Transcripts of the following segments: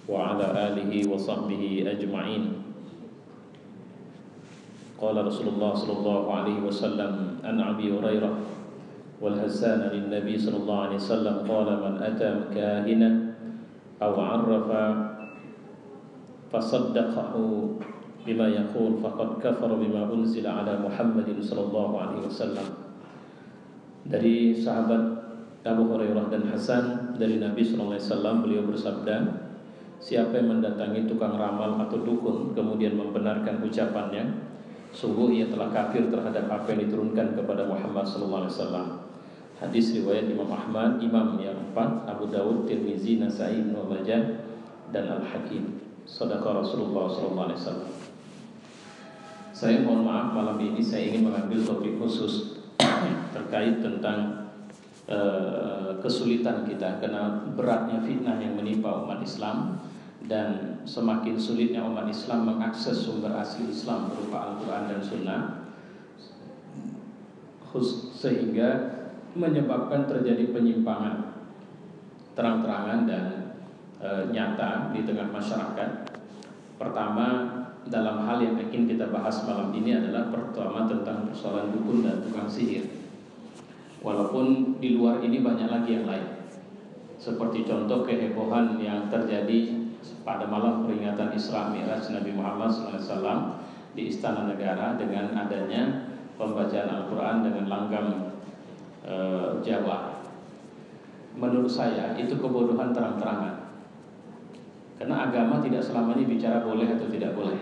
وعلى آله وصحبه أجمعين. قال رسول الله صلى الله عليه وسلم عن أبي هريرة والحسان للنبي صلى الله عليه وسلم قال من أتى كاهنا أو عرف فصدقه بما يقول فقد كفر بما أنزل على محمد صلى الله عليه وسلم. Dari sahabat Abu Hurairah dan Hasan dari Nabi sallallahu alaihi wasallam, beliau bersabda, siapa yang mendatangi tukang ramal atau dukun kemudian membenarkan ucapannya, sungguh ia telah kafir terhadap apa yang diturunkan kepada Muhammad sallallahu alaihi wasallam. Hadis riwayat Imam Ahmad, Imam yang empat, Abu Dawud, Tirmizi, Nasai, Ibnu Majah dan Al-Hakim. Shadaqa Rasulullah sallallahu alaihi wasallam. Saya mohon maaf, malam ini saya ingin mengambil topik khusus terkait tentang kesulitan kita karena beratnya fitnah yang menimpa umat Islam dan semakin sulitnya umat Islam mengakses sumber asli Islam berupa Al-Quran dan Sunnah, sehingga menyebabkan terjadi penyimpangan terang-terangan dan nyata di tengah masyarakat. Pertama, dalam hal yang ingin kita bahas malam ini adalah pertama tentang persoalan dukun dan tukang sihir. Walaupun di luar ini banyak lagi yang lain, seperti contoh kehebohan yang terjadi pada malam peringatan Isra Mi'raj Nabi Muhammad SAW di Istana Negara dengan adanya pembacaan Al-Quran dengan langgam Jawa. Menurut saya itu kebodohan terang-terangan, karena agama tidak selama ini bicara boleh atau tidak boleh.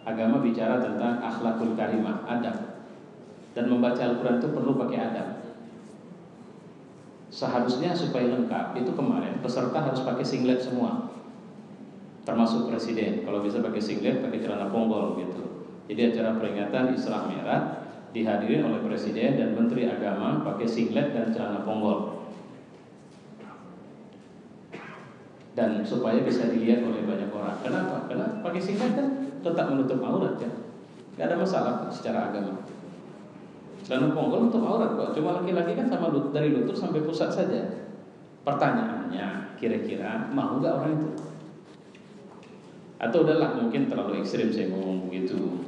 Agama bicara tentang akhlakul karimah, adab. Dan membaca Al-Quran itu perlu pakai adab. Seharusnya supaya lengkap itu kemarin peserta harus pakai singlet semua, termasuk presiden. Kalau bisa pakai singlet, pakai celana ponggol gitu. Jadi acara peringatan Isra Mi'raj dihadiri oleh presiden dan menteri agama pakai singlet dan celana ponggol. Dan supaya bisa dilihat oleh banyak orang. Kenapa? Karena pakai singlet kan tetap menutup aurat ya. Gak ada masalah secara agama. Celana ponggol untuk aurat kok. Cuma laki-laki kan sama dari lutut sampai pusat saja. Pertanyaannya, kira-kira mau nggak orang itu? Atau udahlah, mungkin terlalu ekstrim saya ngomong begitu.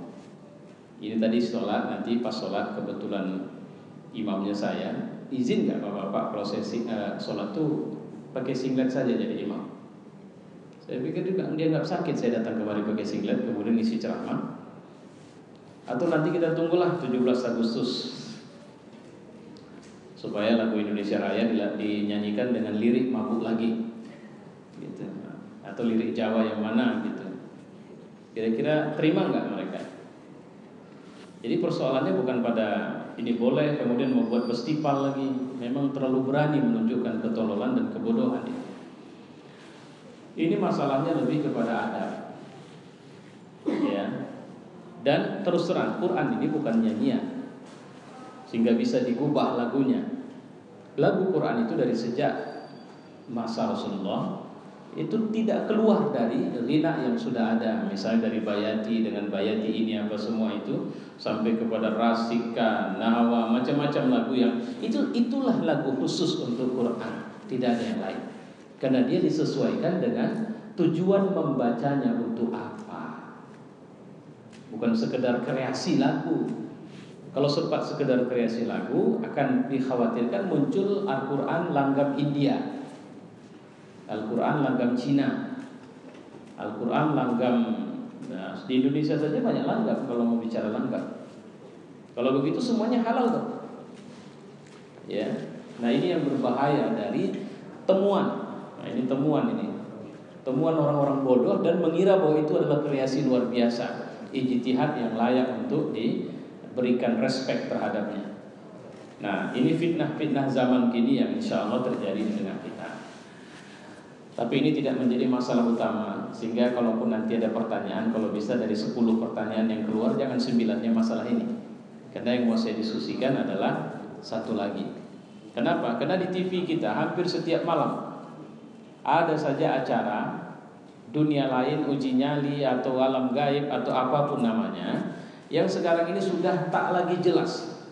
Ini tadi sholat, nanti pas sholat kebetulan imamnya saya, izin nggak bapak-bapak prosesi sholat tuh pakai singlet saja jadi imam? Saya pikir juga dia nggak sakit saya datang kemari pakai singlet kemudian isi ceramah. Atau nanti kita tunggulah 17 Agustus supaya lagu Indonesia Raya dinyanyikan dengan lirik mabuk lagi gitu. Atau lirik Jawa yang mana gitu. Kira-kira terima nggak mereka? Jadi persoalannya bukan pada ini boleh kemudian membuat festival lagi. Memang terlalu berani menunjukkan ketololan dan kebodohan ini. Ini masalahnya lebih kepada adab ya. Dan terus terang, Quran ini bukan nyanyian sehingga bisa digubah lagunya. Lagu Quran itu dari sejak masa Rasulullah itu tidak keluar dari ghina yang sudah ada. Misalnya dari Bayati dengan Bayati ini apa semua itu sampai kepada Rasika, Nawa, macam-macam lagu yang itulah lagu khusus untuk Quran. Tidak ada yang lain. Karena dia disesuaikan dengan tujuan membacanya untuk apa. Bukan sekedar kreasi lagu. Kalau sempat sekedar kreasi lagu, akan dikhawatirkan muncul Al-Quran langgam India, Al-Quran langgam Cina, Al-Quran langgam di Indonesia saja banyak langgam kalau mau bicara langgam. Kalau begitu semuanya halal tuh. Ya. Nah ini yang berbahaya dari temuan. Nah ini temuan orang-orang bodoh dan mengira bahwa itu adalah kreasi luar biasa. Ijtihad yang layak untuk diberikan respek terhadapnya. Nah ini fitnah-fitnah zaman kini yang insya Allah terjadi di tengah kita. Tapi ini tidak menjadi masalah utama, sehingga kalaupun nanti ada pertanyaan, kalau bisa dari 10 pertanyaan yang keluar jangan 9-nya masalah ini. Karena yang mau saya diskusikan adalah satu lagi. Kenapa? Karena di TV kita hampir setiap malam ada saja acara dunia lain, uji nyali atau alam gaib atau apapun namanya, yang sekarang ini sudah tak lagi jelas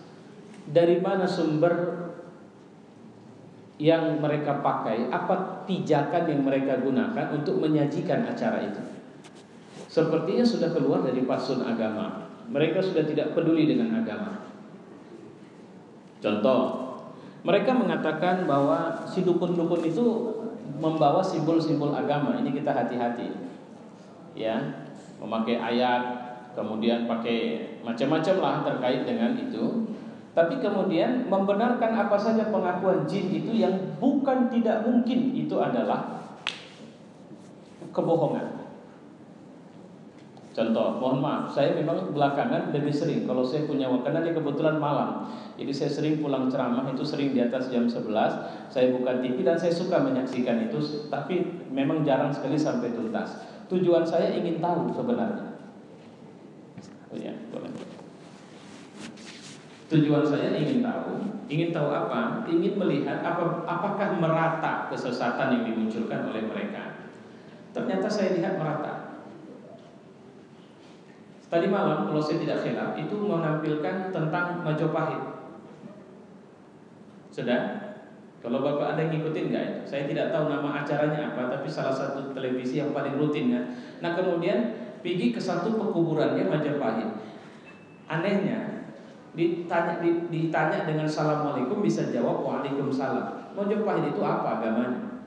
dari mana sumber yang mereka pakai, apa pijakan yang mereka gunakan untuk menyajikan acara itu. Sepertinya sudah keluar dari fatsun agama. Mereka sudah tidak peduli dengan agama. Contoh, mereka mengatakan bahwa si dukun-dukun itu membawa simbol-simbol agama. Ini kita hati-hati, ya, memakai ayat, kemudian pakai macam-macam lah terkait dengan itu. Tapi kemudian membenarkan apa saja pengakuan jin itu yang bukan tidak mungkin itu adalah kebohongan. Contoh, mohon maaf, saya memang belakangan lebih sering kalau saya punya waktu, karena dia kebetulan malam. Jadi saya sering pulang ceramah itu sering di atas jam 11. Saya buka TV dan saya suka menyaksikan itu, tapi memang jarang sekali sampai tuntas. Tujuan saya ingin tahu sebenarnya. Oh ya, boleh. Tujuan saya ingin tahu apa? Ingin melihat apakah merata kesesatan yang dimunculkan oleh mereka. Ternyata saya lihat merata. Tadi malam kalau saya tidak khilaf itu menampilkan tentang Majapahit. Sudah? Kalau Bapak ada yang ngikutin nggak itu? Saya tidak tahu nama acaranya apa, tapi salah satu televisi yang paling rutin kan. Nah kemudian pergi ke satu pekuburannya Majapahit. Anehnya ditanya dengan assalamualaikum bisa jawab waalaikumsalam. Majapahit itu apa agamanya?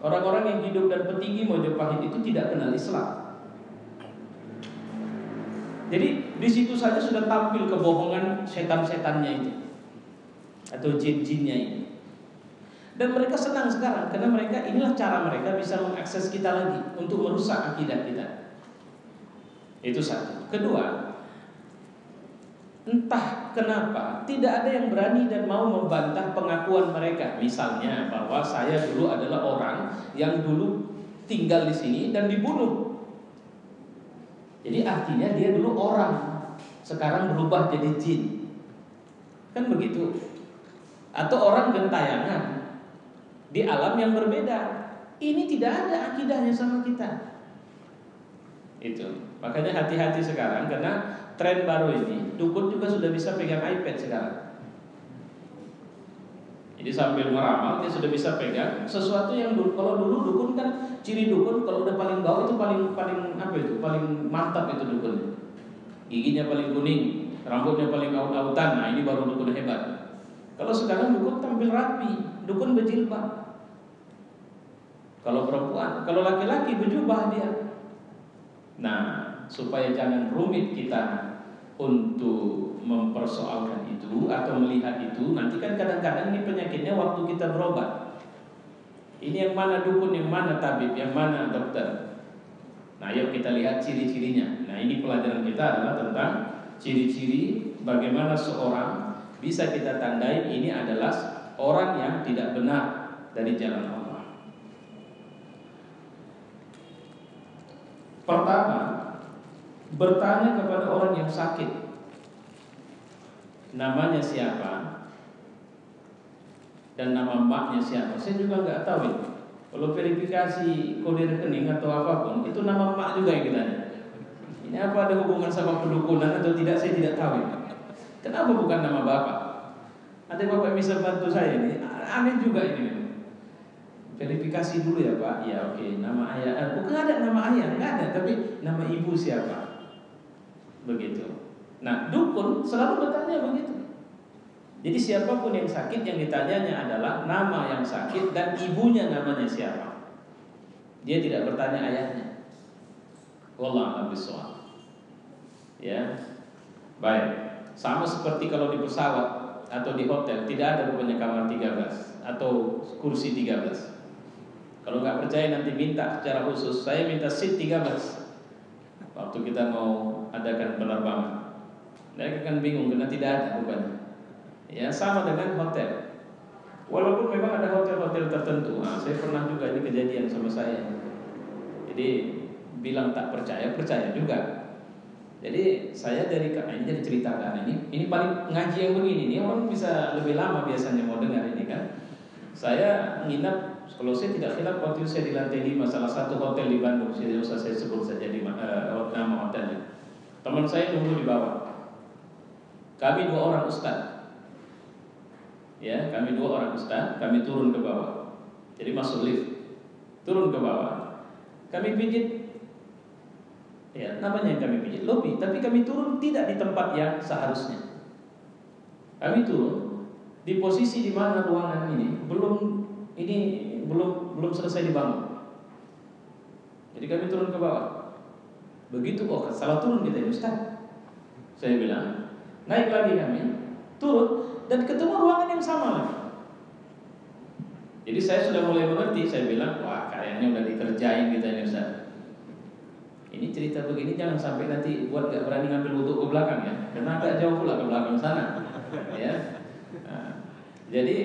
Orang-orang yang hidup dan petinggi Majapahit itu tidak kenal Islam. Jadi di situ saja sudah tampil kebohongan setan-setannya itu atau jin-jinnya ini. Dan mereka senang sekarang karena mereka inilah cara mereka bisa mengakses kita lagi untuk merusak akidah kita. Itu satu. Kedua, entah kenapa tidak ada yang berani dan mau membantah pengakuan mereka. Misalnya bahwa saya dulu adalah orang yang dulu tinggal di sini dan dibunuh. Jadi artinya dia dulu orang, sekarang berubah jadi jin. Kan begitu. Atau orang gentayangan di alam yang berbeda. Ini tidak ada akidahnya sama kita. Itu. Makanya hati-hati sekarang karena tren baru ini, dukun juga sudah bisa pegang iPad sekarang. Jadi sambil meramal dia sudah bisa pegang sesuatu yang dulu, kalau dulu dukun kan ciri dukun kalau udah paling bau itu paling apa itu? Paling mantap itu dukun. Giginya paling kuning, rambutnya paling aut-autan. Nah, ini baru dukun hebat. Kalau sekarang dukun tampil rapi, dukun berjilbab. Kalau perempuan, kalau laki-laki berjubah dia. Nah, supaya jangan rumit kita untuk mempersoalkan itu atau melihat itu, nanti kan kadang-kadang ini penyakitnya waktu kita berobat. Ini yang mana dukun, yang mana tabib, yang mana dokter. Nah, yuk kita lihat ciri-cirinya. Nah, ini pelajaran kita adalah tentang ciri-ciri bagaimana seorang bisa kita tandai ini adalah orang yang tidak benar dari jalan Allah. Pertama, bertanya kepada orang yang sakit, namanya siapa dan nama maknya siapa. Saya juga nggak tahu itu. Kalau verifikasi kode rekening atau apapun, itu nama mak juga yang kita tanya. Ini apa ada hubungan sama pendukunan atau tidak? Saya tidak tahu itu. Kenapa bukan nama bapak? Ada bapak yang bisa bantu saya ini. Aneh juga ini. Verifikasi dulu ya Pak. Ya oke. Nama ayah. Bukan ada nama ayah, nggak ada. Tapi nama ibu siapa? Begitu. Nah, dukun selalu bertanya begitu. Jadi siapapun yang sakit yang ditanyanya adalah nama yang sakit dan ibunya namanya siapa. Dia tidak bertanya ayahnya. Wallahu a'lam bishawab. Ya. Baik. Sama seperti kalau di pesawat atau di hotel tidak ada pokoknya kamar 13 atau kursi 13. Kalau nggak percaya nanti minta secara khusus, saya minta seat 13. Waktu kita mau adakan penerbangan. Mereka kan bingung karena tidak ada bukannya. Ya sama dengan hotel. Walaupun memang ada hotel-hotel tertentu. Nah, saya pernah juga ini kejadian sama saya. Jadi bilang tak percaya, percaya juga. Jadi saya dari ini jadi ceritakan ini paling ngaji yang begini ini orang bisa lebih lama biasanya mau dengar ini kan. Saya nginap, kalau saya tidak khilaf waktu itu saya di lantai 5 salah satu hotel di Bandung. Tidak usah saya sebut saja di nama hotelnya. Teman saya nunggu di bawah. Kami 2 orang ustaz. Ya, kami 2 orang ustaz, kami turun ke bawah. Jadi masuk lift, turun ke bawah, kami pijit. Ya, namanya kami pijit lobi, tapi kami turun tidak di tempat yang seharusnya. Kami turun di posisi di mana ruangan ini belum selesai dibangun. Jadi kami turun ke bawah. Begitu salah turun kita ini ustaz. Saya bilang, naik lagi kami, turun dan ketemu ruangan yang sama lagi. Jadi saya sudah mulai mengerti, saya bilang, wah kayaknya udah dikerjain kita ini ustaz. Ini cerita begini jangan sampai nanti buat gak berani ngambil wudhu ke belakang ya, karena agak jauh pula ke belakang sana. Ya. Nah, jadi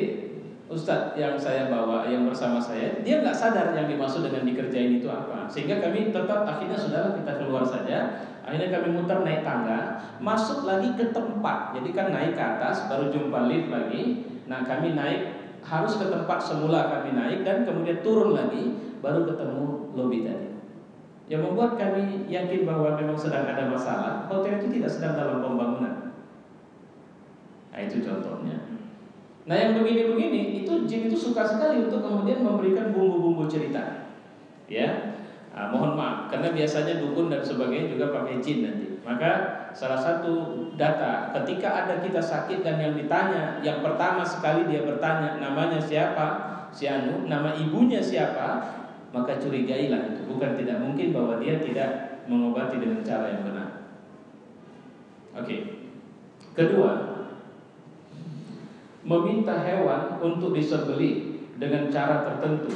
ustaz yang saya bawa, yang bersama saya, dia nggak sadar yang dimaksud dengan dikerjain itu apa. Sehingga kami tetap akhirnya sudah kita keluar saja. Akhirnya kami muter naik tangga, masuk lagi ke tempat. Jadi kan naik ke atas, baru jumpa lift lagi. Nah kami naik harus ke tempat semula kami naik dan kemudian turun lagi, baru ketemu lobi tadi. Yang membuat kami yakin bahwa memang sedang ada masalah. Hotel itu tidak sedang dalam pembangunan. Nah itu contohnya. Nah yang begini-begini itu jin itu suka sekali untuk kemudian memberikan bumbu-bumbu cerita. Ya, mohon maaf karena biasanya dukun dan sebagainya juga pakai jin nanti. Maka salah satu data ketika ada kita sakit dan yang ditanya, yang pertama sekali dia bertanya namanya siapa, si Anu, nama ibunya siapa, maka curigailah itu. Bukan tidak mungkin bahwa dia tidak mengobati dengan cara yang benar. Oke. Kedua, meminta hewan untuk disembelih dengan cara tertentu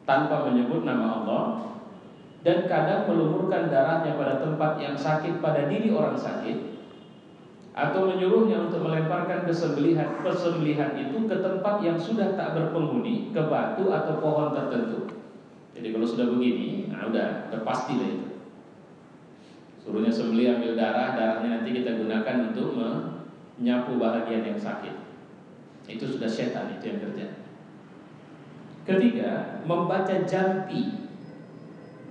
tanpa menyebut nama Allah, dan kadang melumurkan darahnya pada tempat yang sakit pada diri orang sakit, atau menyuruhnya untuk melemparkan persembelihan itu ke tempat yang sudah tak berpenghuni, ke batu atau pohon tertentu. Jadi kalau sudah begini, nah udah pasti lah itu. Suruhnya sembelih, ambil darahnya nanti kita gunakan untuk menyapu bahagian yang sakit. Itu sudah setan itu yang kerja. Ketiga, membaca jampi.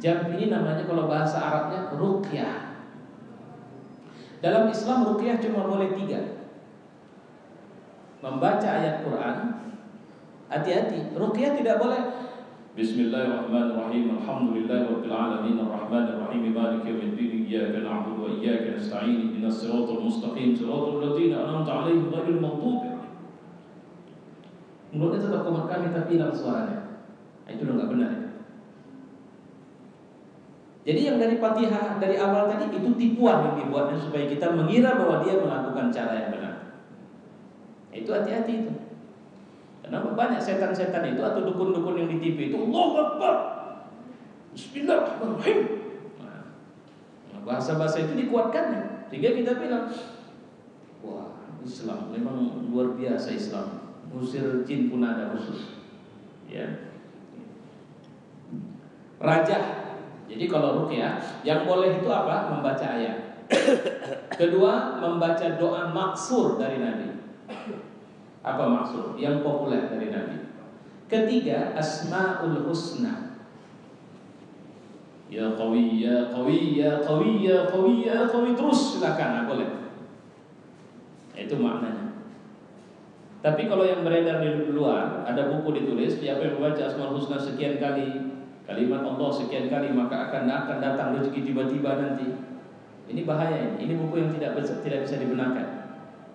Jampi ini namanya kalau bahasa Arabnya ruqyah. Dalam Islam ruqyah cuma boleh 3. Membaca ayat Quran. Hati-hati, ruqyah tidak boleh Bismillahirrahmanirrahim. Alhamdulillahirabbil alamin arrahmanir rahim maliki yaumiddin iyyaka na'budu wa iyyaka nasta'in ihdinas siratal mustaqim siratal ladzina an'amta 'alaihim ghairil maghdubi 'alaihim. Mulutnya tetap komat kami tapi hilang suaranya. Itu udah enggak benar. Jadi yang dari Fatihah dari awal tadi itu tipuan yang dibuatnya supaya kita mengira bahwa dia melakukan cara yang benar. Itu hati-hati itu. Karena banyak setan-setan itu atau dukun-dukun yang di TV itu Allahu Akbar, Bismillahirrahmanirrahim. Nah, bahasa-bahasa itu dikuatkan sehingga kita bilang, wah Islam memang luar biasa Islam. Musir jin pun ada khusus. Ya. Rajah. Jadi kalau ruqyah yang boleh itu apa? Membaca ayat. Kedua, membaca doa maksur dari Nabi. Apa maksud? Yang populer dari Nabi. Ketiga, Asmaul Husna. Ya Qawi, ya Qawi, ya Qawi, ya Qawi, ya Qawi, terus silakan, boleh. Itu maknanya. Tapi kalau yang beredar di luar, ada buku ditulis, siapa yang membaca Asmaul Husna sekian kali, kalimat Allah sekian kali, maka akan datang rezeki tiba-tiba nanti. Ini bahaya ini. Ini buku yang tidak bisa dibenarkan.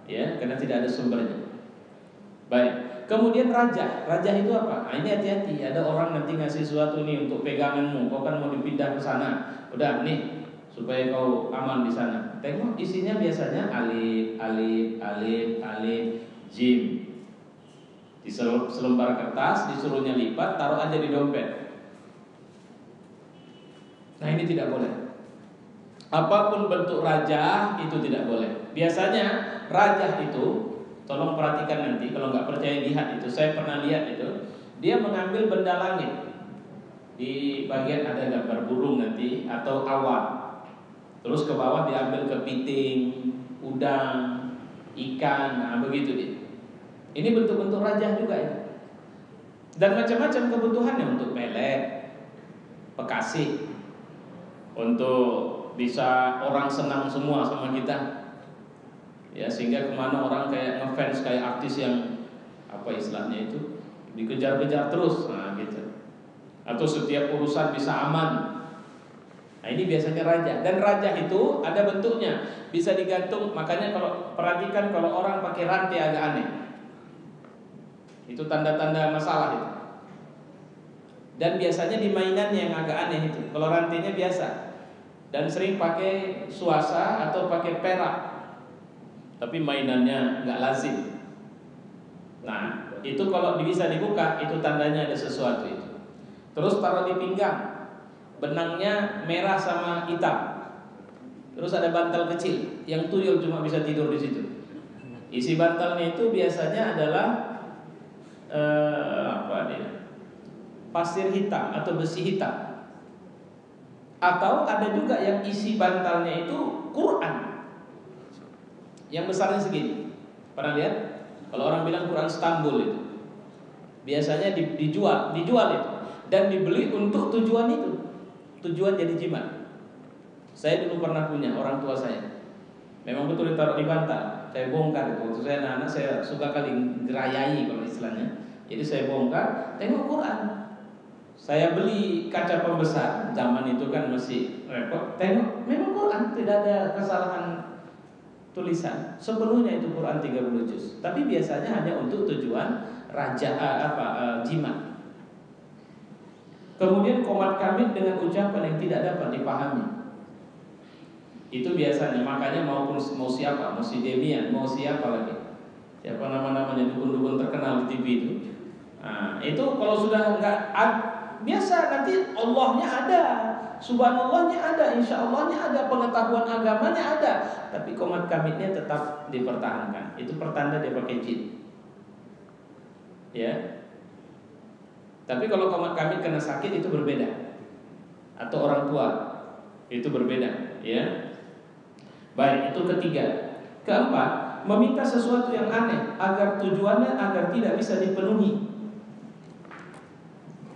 Ya, karena tidak ada sumbernya. Baik, kemudian rajah. Rajah itu apa? Nah, ini hati-hati. Ada orang nanti ngasih sesuatu nih untuk peganganmu. Kau kan mau dipindah ke sana. Udah nih, supaya kau aman di sana. Tengok isinya biasanya alif, alif, alif, alif, jim. Di selembar kertas, disuruhnya lipat, taruh aja di dompet. Nah ini tidak boleh. Apapun bentuk rajah itu tidak boleh. Biasanya rajah itu, tolong perhatikan nanti, kalau nggak percaya lihat itu. Saya pernah lihat itu. Dia mengambil benda langit. Di bagian ada gambar burung nanti atau awan. Terus ke bawah diambil kepiting, udang, ikan, nah begitu dia. Ini bentuk-bentuk rajah juga ya. Dan macam-macam kebutuhannya untuk pelet, pekasih, untuk bisa orang senang semua sama kita. Ya, sehingga kemana orang kayak ngefans kayak artis yang apa istilahnya itu dikejar-kejar terus, nah gitu. Atau setiap urusan bisa aman. Nah ini biasanya raja. Dan raja itu ada bentuknya, bisa digantung. Makanya kalau perhatikan kalau orang pakai rantai agak aneh, itu tanda-tanda masalah itu. Dan biasanya di mainannya yang agak aneh itu. Kalau rantainya biasa, dan sering pakai suasa atau pakai perak, tapi mainannya nggak lazim. Nah itu kalau bisa dibuka, itu tandanya ada sesuatu itu. Terus taruh di pinggang, benangnya merah sama hitam. Terus ada bantal kecil yang tuyul cuma bisa tidur di situ. Isi bantalnya itu biasanya adalah pasir hitam atau besi hitam. Atau ada juga yang isi bantalnya itu Quran, yang besarnya segini. Pernah lihat? Kalau orang bilang Quran Istanbul itu, biasanya dijual itu dan dibeli untuk tujuan itu, tujuan jadi jimat. Saya dulu pernah punya, orang tua saya memang betul ditaruh di bantal. Saya bongkar itu, waktu saya anak-anak saya suka kali gerayai kalau istilahnya. Jadi saya bongkar, tengok Quran. Saya beli kaca pembesar, zaman itu kan masih repot. Tengok, memang Quran, tidak ada kesalahan tulisan. Sepenuhnya itu Quran 30 juz. Tapi biasanya hanya untuk tujuan jimat. Kemudian qomat kamit dengan ucapan yang tidak dapat dipahami. Itu biasanya, makanya mau siapa, mau si Demian, mau siapa lagi, siapa nama-namanya dukun-dukun terkenal di TV itu. Nah, itu kalau sudah enggak biasa, nanti Allahnya ada, subhanallahnya ada, insya Allahnya ada, pengetahuan agamanya ada, tapi qomat kamitnya tetap dipertahankan. Itu pertanda dia pakai jin. Ya. Tapi kalau qomat kamit kena sakit itu berbeda, atau orang tua itu berbeda, ya. Baik, itu ketiga. Keempat, meminta sesuatu yang aneh agar tujuannya agar tidak bisa dipenuhi.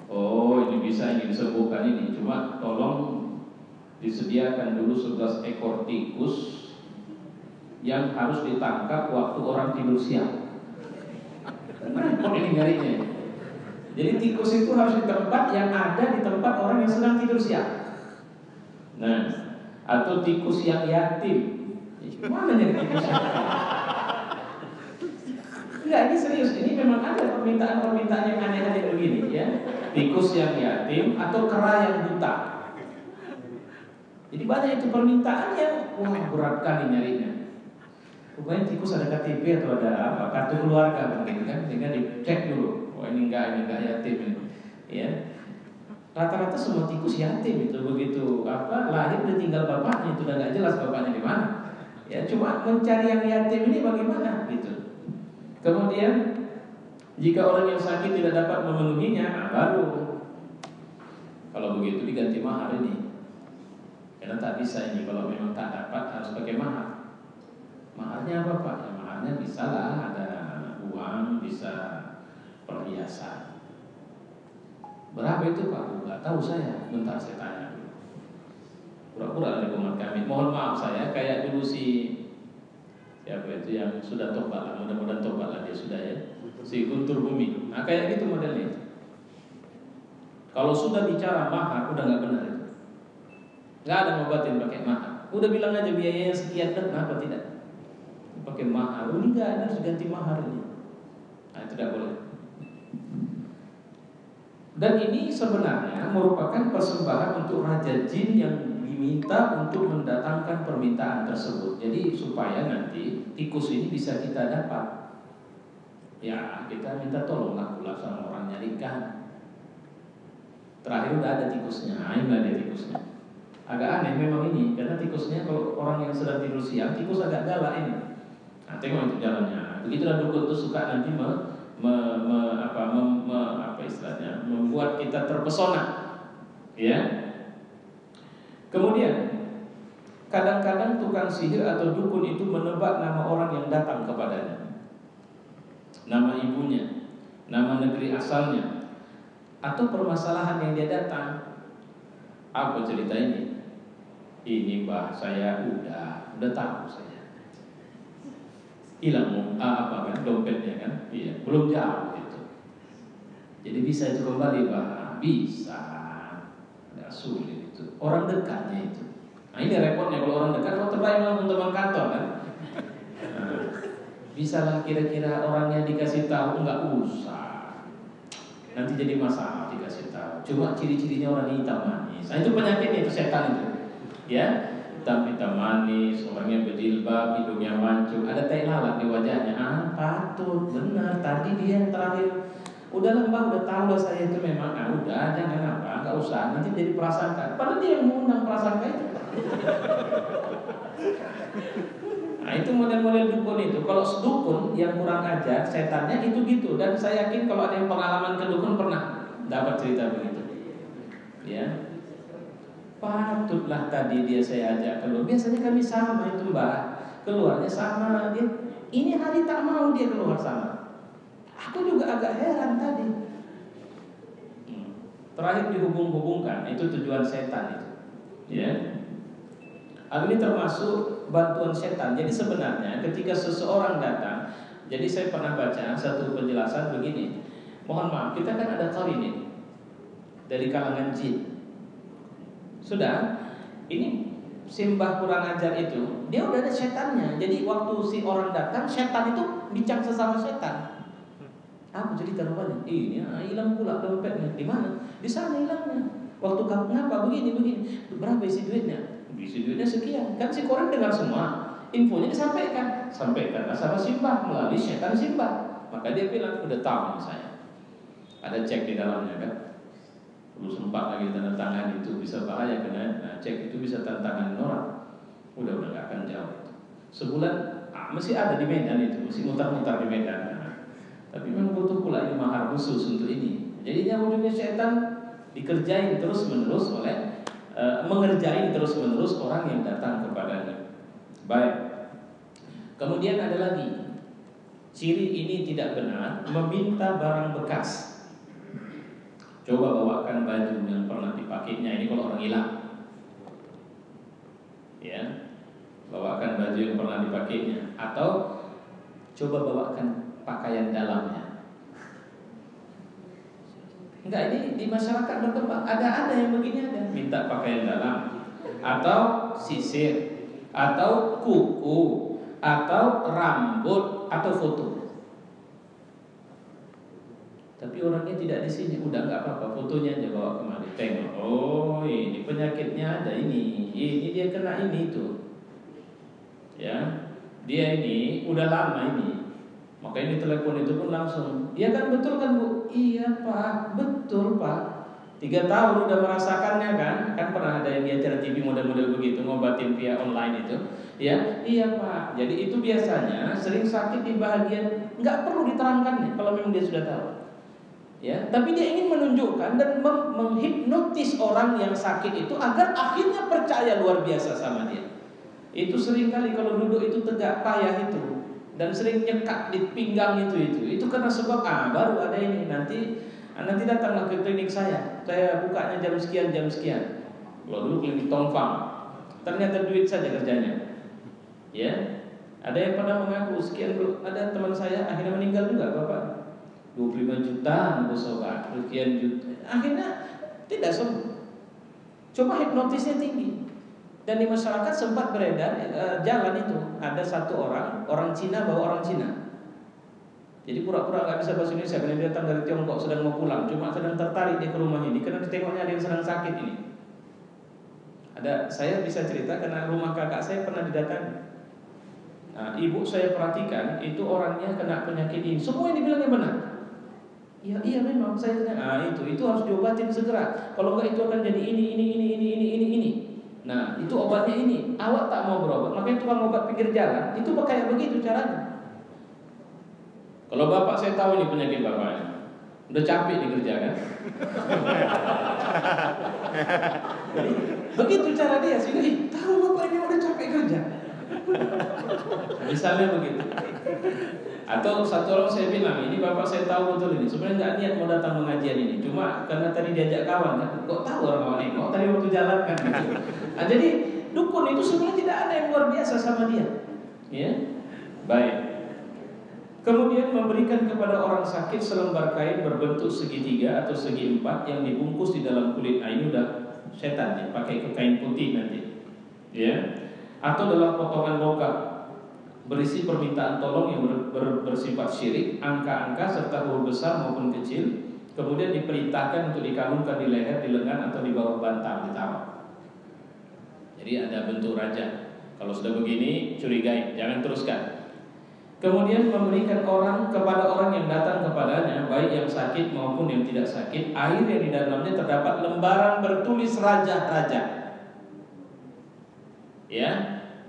Oh, ini bisa bukan ini. Cuma tolong disediakan dulu 11 ekor tikus yang harus ditangkap waktu orang tidur siang. Kok ini nyarinya? Jadi tikus itu harus di tempat yang ada di tempat orang yang sedang tidur siang. Nah, atau tikus yang yatim. Mana nih tikus yang yatim? Enggak, ini serius. Ini memang ada permintaan-permintaan yang aneh-aneh begini, ya. Tikus yang yatim atau kera yang buta. Jadi banyak itu permintaan yang berat kali nyarinya. Pokoknya tikus ada KTP atau ada apa, kartu keluarga mungkin kan, sehingga dicek dulu. Oh ini enggak yatim ini. Ya. Rata-rata semua tikus yatim itu, begitu lahir udah tinggal bapaknya, itu udah nggak jelas bapaknya di mana. Ya cuma mencari yang yatim ini bagaimana gitu. Kemudian jika orang yang sakit tidak dapat memenuhinya, baru kalau begitu diganti mahar ini. Karena tak bisa ini, kalau memang tak dapat harus pakai mahar. Maharnya apa Pak? Ya maharnya bisa lah, ada uang, bisa perhiasan. Berapa itu Pak? Enggak tahu saya. Bentar saya tanya dulu. Pura-pura ada qomat kamit. Mohon maaf saya kayak dulu siapa itu yang sudah tobat lah, mudah-mudahan tobat lah dia sudah ya. Si Guntur Bumi. Nah kayak gitu modelnya. Kalau sudah bicara mahar udah nggak benar itu. Nggak ada ngobatin pakai mahar. Udah bilang aja biayanya sekian, kenapa tidak? Pakai mahar, ini nggak ada, harus ganti mahar ini. Nah itu tidak boleh. Dan ini sebenarnya merupakan persembahan untuk raja jin yang diminta untuk mendatangkan permintaan tersebut. Jadi supaya nanti tikus ini bisa kita dapat. Ya kita minta tolonglah pula sama orang nyarikan. Terakhir udah ada tikusnya, ini ada tikusnya. Agak aneh memang ini, karena tikusnya kalau orang yang sedang tidur siang, tikus agak galak ini. Nah tengok itu jalannya. Begitulah dukun itu suka nanti membuat kita terpesona, ya. Kemudian kadang-kadang tukang sihir atau dukun itu menebak nama orang yang datang kepadanya, nama ibunya, nama negeri asalnya, atau permasalahan yang dia datang. Apa cerita ini? Ini Mbah saya udah tahu saya. hilang apa kan dompetnya kan, iya belum jauh itu. Jadi bisa itu kembali Pak, bisa, nggak sulit itu. Orang dekatnya itu. Nah ini repotnya kalau orang dekat, kalau terbaik langsung teman kantor kan. Nah, bisa lah kira-kira orangnya dikasih tahu, nggak usah. Nanti jadi masalah dikasih tahu. Cuma ciri-cirinya orang hitam manis. Nah itu penyakitnya itu, setan itu. Ya, hitam manis, orangnya berjilbab, hidungnya mancung, ada tai lalat di wajahnya. Patut, benar. Tadi dia yang terakhir. Udah Mbak, udah tahu lah saya itu memang. Udah, jangan apa, nggak usah. Nanti jadi prasangka. Padahal dia yang mengundang prasangka itu. Nah itu model-model dukun itu. Kalau dukun yang kurang ajar, setannya itu gitu. Dan saya yakin kalau ada yang pengalaman ke dukun pernah dapat cerita begitu. Ya, patutlah tadi dia saya ajak keluar. Biasanya kami sama itu Mbak, keluarnya sama dia. Ini hari tak mau dia keluar sama. Aku juga agak heran tadi. Terakhir dihubung-hubungkan, itu tujuan setan itu. Ya. Hal ini termasuk bantuan setan. Jadi sebenarnya ketika seseorang datang, jadi saya pernah baca satu penjelasan begini. Mohon maaf, kita kan ada qarin dari kalangan jin. Sudah, ini simbah kurang ajar itu, dia udah ada setannya. Jadi waktu si orang datang, setan itu bincang sesama setan. Apa cerita rupanya? Ini hilang pula dompetnya. Di mana? Di sana hilangnya. Waktu kamu ngapa begini? Berapa isi duitnya? Isi duitnya sekian. Kan si koran dengar semua. Infonya disampaikan. Sampaikanlah sama simbah melalui setan simbah. Maka dia bilang, udah tahu saya. Ada cek di dalamnya kan. Belum sempat lagi tanda tangan itu, bisa bahaya karena cek itu bisa tanda tangan orang. Udah gak akan jauh. Sebulan mesti ada di Medan itu, mesti mutar-mutar di Medan. Tapi memang butuh pula ini mahar khusus untuk ini. Jadinya ujungnya setan dikerjain terus-menerus oleh mengerjain terus-menerus orang yang datang kepadanya. Baik. Kemudian ada lagi ciri ini tidak benar, meminta barang bekas. Coba bawakan baju yang pernah dipakainya. Ini kalau orang hilang. Ya, bawakan baju yang pernah dipakainya. Atau coba bawakan pakaian dalamnya. Enggak, ini di masyarakat berkembang. Ada yang begini ada. Minta pakaian dalam, atau sisir, atau kuku, atau rambut, atau foto. Tapi orangnya tidak di sini. Udah nggak apa-apa, fotonya aja bawa kemari. Tengok, oh ini penyakitnya ada ini dia kena ini itu. Ya, dia ini udah lama ini. Maka ini telepon itu pun langsung. Iya kan, betul kan Bu? Iya Pak, betul Pak. 3 tahun udah merasakannya kan? Kan pernah ada yang di acara TV model-model begitu, ngobatin via online itu. Ya, iya Pak. Jadi itu biasanya sering sakit di bagian, nggak perlu diterangkan kalau memang dia sudah tahu. Ya, tapi dia ingin menunjukkan dan menghipnotis orang yang sakit itu agar akhirnya percaya luar biasa sama dia. Itu sering kali kalau duduk itu tegak payah itu, dan sering nyekat di pinggang itu karena sebab baru ada ini. Nanti datanglah ke klinik saya bukanya jam sekian. Kalau dulu klinik Tongfang, ternyata duit saja kerjanya. Ya, ada yang pada mengaku sekian. Ada teman saya akhirnya meninggal juga bapak. 25 juta untuk sobat, sekian juta. Akhirnya tidak sembuh. Coba hipnotisnya tinggi. Dan di masyarakat sempat beredar jalan itu. Ada satu orang Cina bawa orang Cina. Jadi pura-pura gak bisa bahasa Indonesia karena dia datang dari Tiongkok, sedang mau pulang. Cuma sedang tertarik dia ke rumah ini karena ditengoknya ada yang sedang sakit ini. Saya bisa cerita karena rumah kakak saya pernah didatangi. Nah, ibu saya perhatikan itu orangnya kena penyakit ini. Semua yang dibilangnya benar. Iya memang saya itu harus diobatin segera. Kalau enggak itu akan jadi ini. Nah, itu obatnya ini. Awak tak mau berobat, makanya tukang obat pinggir jalan itu kayak begitu caranya. Kalau bapak saya tahu ini penyakit bapaknya, udah capek dikerjakan. Begitu cara dia sehingga tahu bapak ini udah capek kerja. Misalnya begitu. Atau satu orang saya bilang, ini bapak saya tahu betul ini, sebenarnya nggak niat mau datang mengajian ini, cuma karena tadi diajak kawan, kok tahu orang kawan ini, tadi waktu jalan kan gitu. Nah, jadi dukun itu sebenarnya tidak ada yang luar biasa sama dia. Ya, baik. Kemudian memberikan kepada orang sakit selembar kain berbentuk segitiga atau segi empat yang dibungkus di dalam kulit. Nah, ini udah setan ya, pakai kain putih nanti, ya. Atau dalam potongan logam berisi permintaan tolong yang bersifat syirik, angka-angka serta huruf besar maupun kecil. Kemudian diperintahkan untuk dikalungkan di leher, di lengan atau di bawah bantal ditaruh. Jadi ada bentuk raja. Kalau sudah begini curigai, jangan teruskan. Kemudian memberikan kepada orang yang datang kepadanya, baik yang sakit maupun yang tidak sakit, air yang di dalamnya terdapat lembaran bertulis raja-raja. Ya,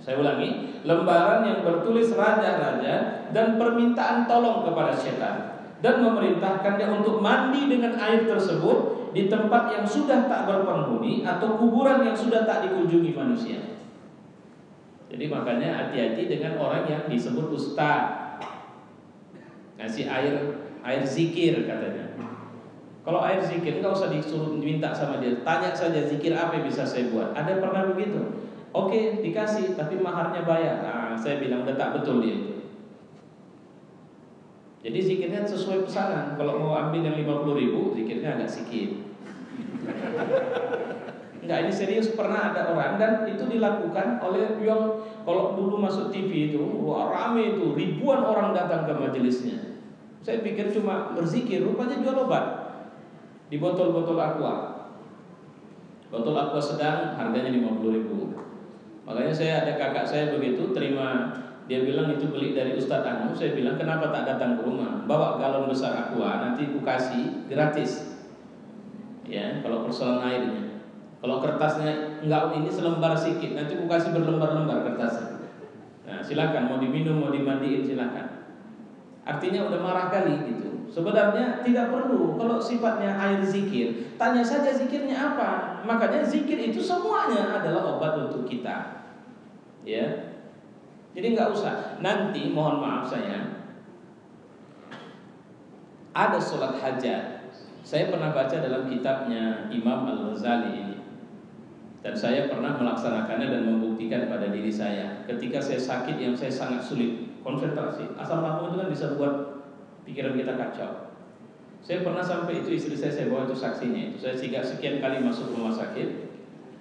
saya ulangi, lembaran yang bertulis raja-raja dan permintaan tolong kepada setan, dan memerintahkannya untuk mandi dengan air tersebut di tempat yang sudah tak berpenghuni atau kuburan yang sudah tak dikunjungi manusia. Jadi makanya hati-hati dengan orang yang disebut ustaz, ngasih air zikir katanya. Kalau air zikir nggak usah disuruh minta sama dia, tanya saja zikir apa yang bisa saya buat. Ada pernah begitu? Oke, dikasih, tapi maharnya bayar. Nah, saya bilang udah tak betul dia itu. Jadi zikirnya sesuai pesanan. Kalau mau ambil yang 50.000, zikirnya agak sedikit. Enggak, ini serius, pernah ada orang dan itu dilakukan oleh yang kalau dulu masuk TV itu, wah rame itu, ribuan orang datang ke majelisnya. Saya pikir cuma berzikir, rupanya jual obat di botol-botol aqua. Botol aqua sedang harganya 50.000. Makanya saya ada kakak saya begitu terima, dia bilang itu beli dari Ustadz Anu. Saya bilang kenapa tak datang ke rumah, bawa galon besar aqua, nanti ku kasih gratis. Ya, kalau persoalan airnya. Kalau kertasnya enggak, ini selembar sedikit, nanti aku kasih berlembar-lembar kertasnya. Nah, silakan mau diminum, mau dimandiin silakan. Artinya udah marah kali gitu. Sebenarnya tidak perlu. Kalau sifatnya air zikir, tanya saja zikirnya apa. Makanya zikir itu semuanya adalah obat untuk kita. Ya. Jadi enggak usah. Nanti mohon maaf saya ada sholat hajat. Saya pernah baca dalam kitabnya Imam Al-Ghazali ini. Dan saya pernah melaksanakannya dan membuktikan pada diri saya. Ketika saya sakit yang saya sangat sulit konsentrasi, asam lambung itu kan bisa buat pikiran kita kacau. Saya pernah sampai itu istri saya bawa itu saksinya. Itu saya sekian kali masuk rumah sakit,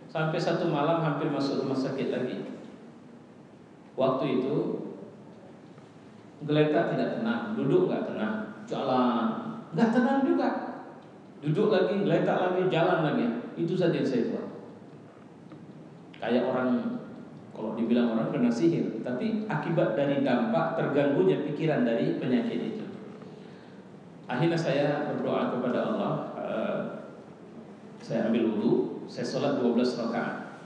sampai satu malam hampir masuk rumah sakit lagi. Waktu itu geletak tidak tenang, duduk nggak tenang, jalan nggak tenang juga, duduk lagi, geletak lagi, jalan lagi. Itu saja yang saya buat. Kayak orang, kalau dibilang orang kena sihir, tapi akibat dari dampak terganggunya pikiran dari penyakit itu. Akhirnya saya berdoa kepada Allah, saya ambil wudu, saya sholat 12 rakaat,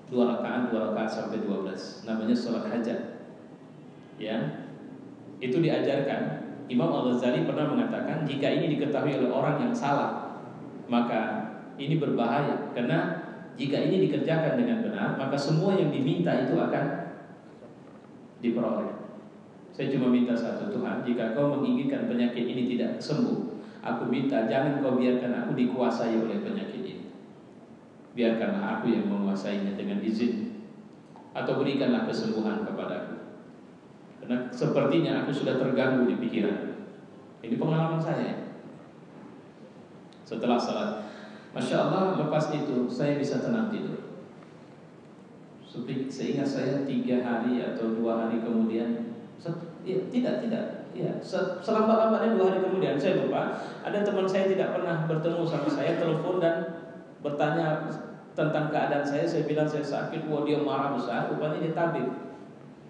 2 rakaat sampai 12, namanya sholat hajat. Ya, itu diajarkan. Imam Al-Ghazali pernah mengatakan jika ini diketahui oleh orang yang salah, maka ini berbahaya, karena jika ini dikerjakan dengan benar, maka semua yang diminta itu akan diperoleh. Saya cuma minta satu, Tuhan, jika kau menginginkan penyakit ini tidak sembuh, aku minta jangan kau biarkan aku dikuasai oleh penyakit ini. Biarkanlah aku yang menguasainya dengan izin, atau berikanlah kesembuhan kepadaku. Karena sepertinya aku sudah terganggu di pikiran. Ini pengalaman saya. Setelah salat, Masya Allah, lepas itu saya bisa tenang tidur. Seingat saya 3 hari atau 2 hari kemudian, selambat-lambatnya 2 hari kemudian, saya lupa, ada teman saya tidak pernah bertemu sama saya, telepon dan bertanya tentang keadaan saya. Saya bilang saya sakit, wah dia marah besar, rupanya dia tabib.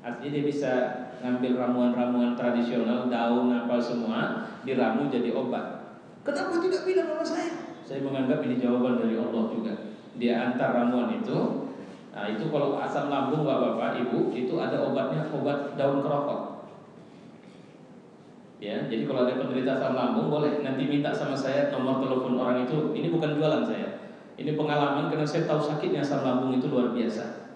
Artinya dia bisa ngambil ramuan-ramuan tradisional, daun apa semua, diramu jadi obat. Kenapa tidak bilang sama saya? Saya menganggap ini jawaban dari Allah juga. Dia antar ramuan itu. Nah itu kalau asam lambung bapak ibu, itu ada obatnya, obat daun kerokok. Ya, jadi kalau ada penderita asam lambung boleh nanti minta sama saya nomor telepon orang itu. Ini bukan jualan saya. Ini pengalaman karena saya tahu sakitnya asam lambung itu luar biasa.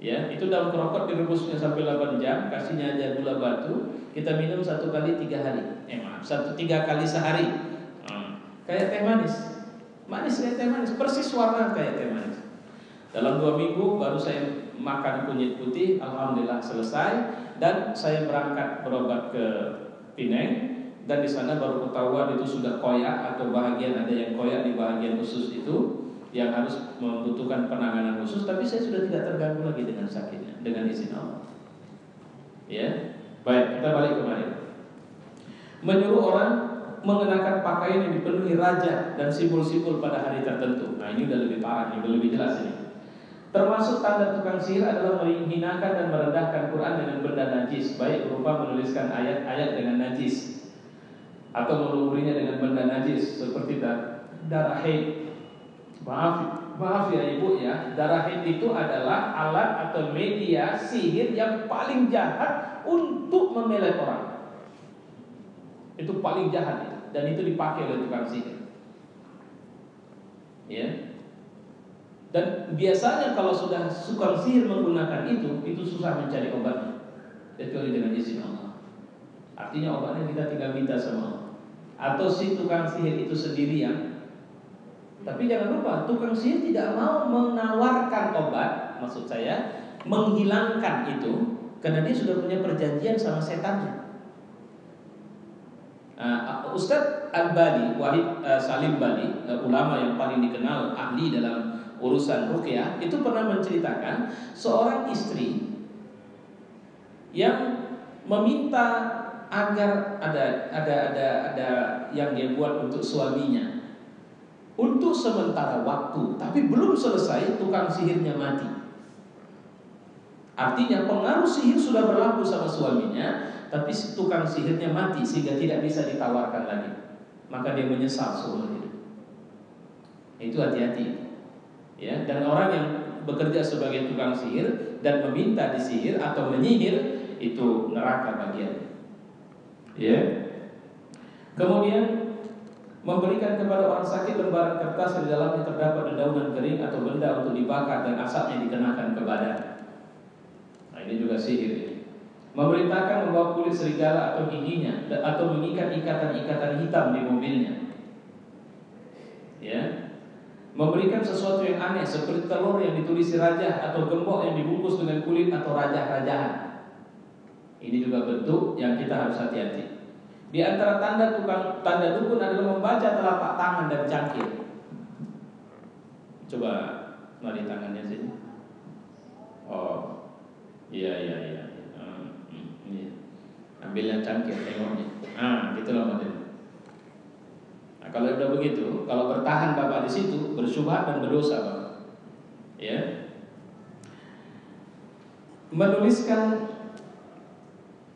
Ya, itu daun kerokok direbusnya sampai 8 jam, kasihnya aja gula batu, kita minum 1 kali 3 hari. 3 kali sehari. Kayak teh manis. Manis kayak teh manis, persis warna kayak teh manis. Dalam 2 minggu baru saya makan kunyit putih, alhamdulillah selesai. Dan saya berangkat berobat ke Pineng, dan di sana baru ketahuan itu sudah koyak, atau bahagian ada yang koyak di bahagian usus itu yang harus membutuhkan penanganan khusus. Tapi saya sudah tidak terganggu lagi dengan sakitnya, dengan izin Allah. Ya, baik, kita balik kemarin. Menyuruh orang mengenakan pakaian yang dipenuhi raja dan simbol-simbol pada hari tertentu. Nah, ini udah lebih parah, ini udah lebih jelas ini. Termasuk tanda tukang sihir adalah menghinakan dan merendahkan Quran dengan benda najis, baik berupa menuliskan ayat-ayat dengan najis atau melumurinya dengan benda najis seperti darah haid. Maaf ya ibu ya, darah haid itu adalah alat atau media sihir yang paling jahat untuk memelet orang. Itu paling jahat ya, dan itu dipakai oleh tukang sihir. Ya. Dan biasanya kalau sudah tukang sihir menggunakan itu susah mencari obatnya, kecuali dengan izin Allah. Artinya obatnya kita tinggal minta sama Allah, atau si tukang sihir itu sendirian. Tapi jangan lupa, tukang sihir tidak mau menawarkan obat, maksud saya menghilangkan itu, karena dia sudah punya perjanjian sama setannya. Ustadz Al-Bali, Wahid Salim Bali, ulama yang paling dikenal ahli dalam urusan ruqyah, itu pernah menceritakan seorang istri yang meminta agar ada yang dia buat untuk suaminya untuk sementara waktu, tapi belum selesai tukang sihirnya mati. Artinya pengaruh sihir sudah berlaku sama suaminya, tapi tukang sihirnya mati sehingga tidak bisa ditawarkan lagi. Maka dia menyesal seumur hidup. Itu hati-hati. Ya, dan orang yang bekerja sebagai tukang sihir dan meminta disihir atau menyihir, itu neraka bagiannya. Ya. Kemudian memberikan kepada orang sakit lembaran kertas yang di dalamnya terdapat dedaunan kering atau benda untuk dibakar dan asapnya dikenakan ke badan. Nah, ini juga sihir ini. Memerintahkan membawa kulit serigala atau giginya, atau mengikat ikatan-ikatan hitam di mobilnya. Ya. Memberikan sesuatu yang aneh seperti telur yang ditulisi raja atau gembok yang dibungkus dengan kulit atau rajah-rajahan. Ini juga bentuk yang kita harus hati-hati. Di antara tanda dukun adalah membaca telapak tangan dan cangkir. Coba mari tangannya sini. Oh, iya. Ambilnya cangkir, tengoknya. Gitulah modelnya. Nah, kalau udah begitu, kalau bertahan bapak di situ, bersyubhat dan berdosa bapak. Ya. Menuliskan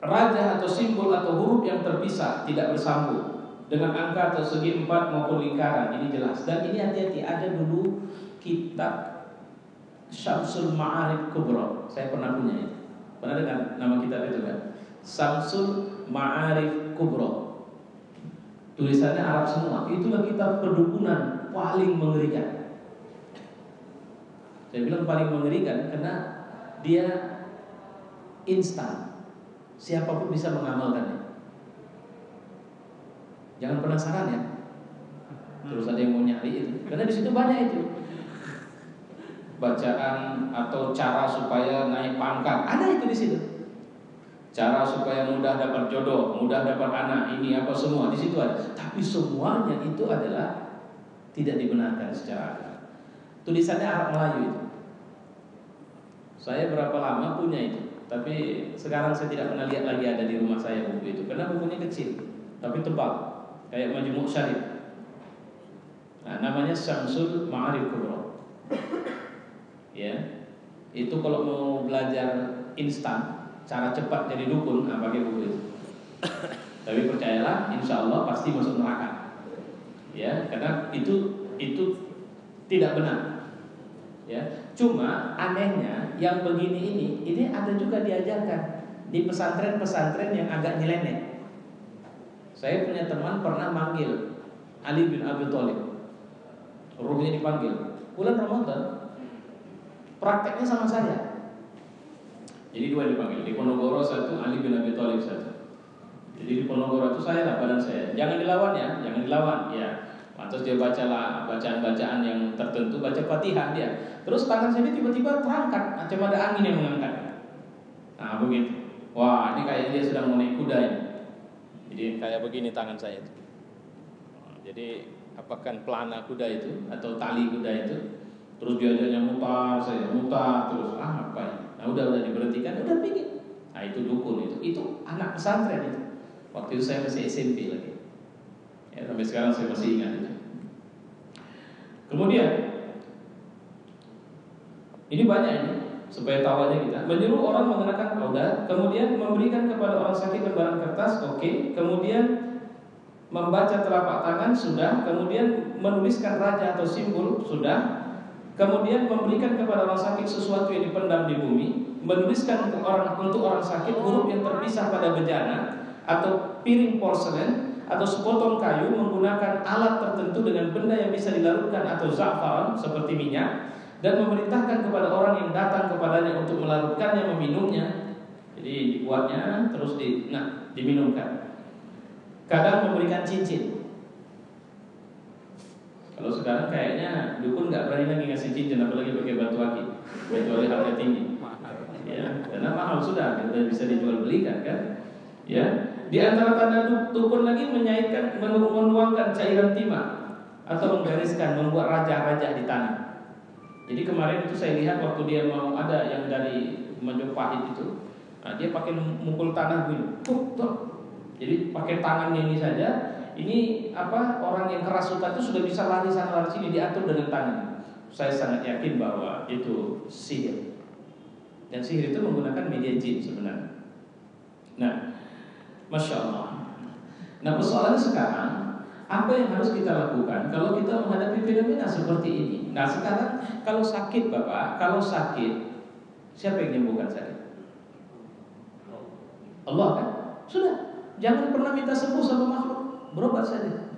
raja atau simbol atau huruf yang terpisah, tidak bersambung, dengan angka atau segi 4 maupun lingkaran, ini jelas. Dan ini hati-hati, ada dulu kitab Syamsul Ma'arif Kubra. Saya pernah punya itu. Pernah dengar nama kitab itu kan? Syamsul Ma'arif Kubra. Tulisannya Arab semua. Itulah kitab perdukunan paling mengerikan. Saya bilang paling mengerikan karena dia instan. Siapapun bisa mengamalkannya. Jangan penasaran ya. Terus ada yang mau nyari itu. Karena di situ banyak itu. Bacaan atau cara supaya naik pangkat. Ada itu di situ. Cara supaya mudah dapat jodoh, mudah dapat anak, ini apa semua di situ ada. Tapi semuanya itu adalah tidak dibenarkan secara akal. Tulisannya Arab Melayu itu. Saya berapa lama punya itu, tapi sekarang saya tidak pernah lihat lagi ada di rumah saya buku itu, karena bukunya kecil, tapi tebal, kayak Majmu' Syarif. Nah, namanya Syamsul Ma'arif Kubra. Ya, itu kalau mau belajar instan, cara cepat jadi dukun, pakai buku itu. Tapi percayalah, insya Allah pasti masuk neraka. Ya, karena itu tidak benar. Ya, cuma anehnya yang begini ini ada juga diajarkan di pesantren-pesantren yang agak nyeleneh. Saya punya teman pernah manggil Ali bin Abi Thalib, ruhnya dipanggil bulan Ramadan, prakteknya sama saya. Jadi dua dipanggil, di Ponorogo satu, Ali bin Abi Thalib satu. Jadi di Ponorogo itu saya lah badan saya. Jangan dilawan ya, jangan dilawan ya. Atau dia bacalah bacaan-bacaan yang tertentu, baca Fatihah dia. Terus tangan saya tiba-tiba terangkat, macam ada angin yang mengangkat. Nah begitu. Wah, ini kayak dia sedang menaik kuda ini. Jadi kayak begini tangan saya itu. Jadi apakah pelana kuda itu atau tali kuda itu? Terus diajaknya mutar, saya mutar terus. Apa ini? Nah udah diberhentikan, udah pergi. Nah itu dukun itu anak pesantren itu. Waktu itu saya masih SMP lagi. Ya, sampai sekarang saya masih ingat itu. Kemudian ini banyak ini supaya tahu aja kita. Menyuruh orang mengenakan kaudah, kemudian memberikan kepada orang sakit lembaran kertas, oke. Kemudian membaca telapak tangan sudah, kemudian menuliskan raja atau simbol sudah. Kemudian memberikan kepada orang sakit sesuatu yang dipendam di bumi, menuliskan untuk orang sakit huruf yang terpisah pada bejana atau piring porselen atau sepotong kayu menggunakan alat tertentu dengan benda yang bisa dilarutkan atau za'faran seperti minyak, dan memerintahkan kepada orang yang datang kepadanya untuk melarutkannya, meminumnya. Jadi dibuatnya terus diminumkan. Kadang memberikan cincin. Kalau sekarang kayaknya dukun nggak berani lagi ngasih cincin, apalagi pakai batu akik, kecuali harga tinggi. Ya, karena mahal sudah bisa dijual belikan kan. Ya. Di antara tanda dukun lagi menyaitkan, menuangkan cairan timah atau membereskan, membuat raja-raja di tanah. Jadi kemarin itu saya lihat waktu dia mau ada yang dari Majapahit itu, nah dia pakai mukul tanah begini, jadi pakai tangannya ini saja. Ini orang yang kerasukan itu sudah bisa lari sana lari sini, diatur dengan tangan. Saya sangat yakin bahwa itu sihir. Dan sihir itu menggunakan media jin sebenarnya. Nah, Masya Allah. Nah persoalannya sekarang, apa yang harus kita lakukan kalau kita menghadapi fenomena seperti ini? Nah sekarang kalau sakit Bapak, siapa yang menyembuhkan sakit? Allah kan? Sudah, jangan pernah minta sembuh sama makhluk, berobat saja.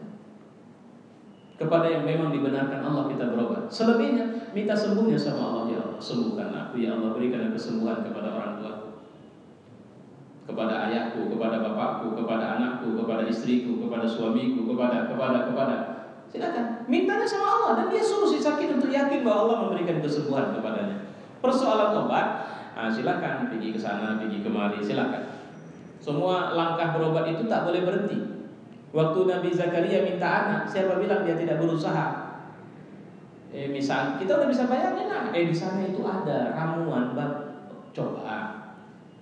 Kepada yang memang dibenarkan Allah kita berobat. Selebihnya minta sembuhnya sama Allah. Ya Allah, sembuhkan aku, ya Allah, berikan kesembuhan kepada orang tua, kepada ayahku, kepada bapakku, kepada anakku, kepada istriku, kepada suamiku, kepada. Silakan, mintanya sama Allah, dan dia suruh si sakit untuk yakin bahwa Allah memberikan kesembuhan kepadanya. Persoalan obat, silakan pergi ke sana, pergi kemari, silakan. Semua langkah berobat itu tak boleh berhenti. Waktu Nabi Zakaria minta anak, siapa bilang dia tidak berusaha? Misal kita udah bisa bayangin di sana itu ada ramuan, coba.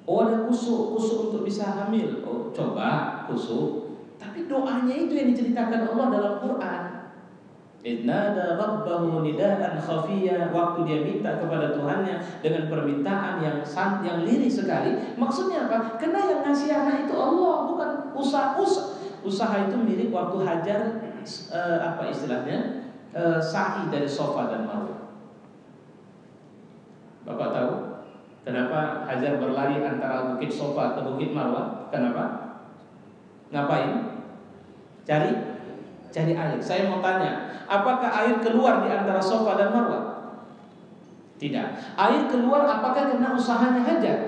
Oh ada kusuk untuk bisa hamil. Oh coba kusuk. Tapi doanya itu yang diceritakan Allah dalam Quran. Idnada rabbahu nidaan khafiyya. Waktu dia minta kepada Tuhannya dengan permintaan yang lirih sekali. Maksudnya apa? Karena yang ngasih anak itu Allah, bukan usaha itu mirip waktu Hajar sa'i dari Safa dan Marwah. Bapak tahu kenapa Hajar berlari antara bukit Safa ke bukit Marwah? Kenapa? Ngapain? Cari air. Saya mau tanya, apakah air keluar di antara Safa dan Marwah? Tidak. Air keluar apakah karena usahanya Hajar?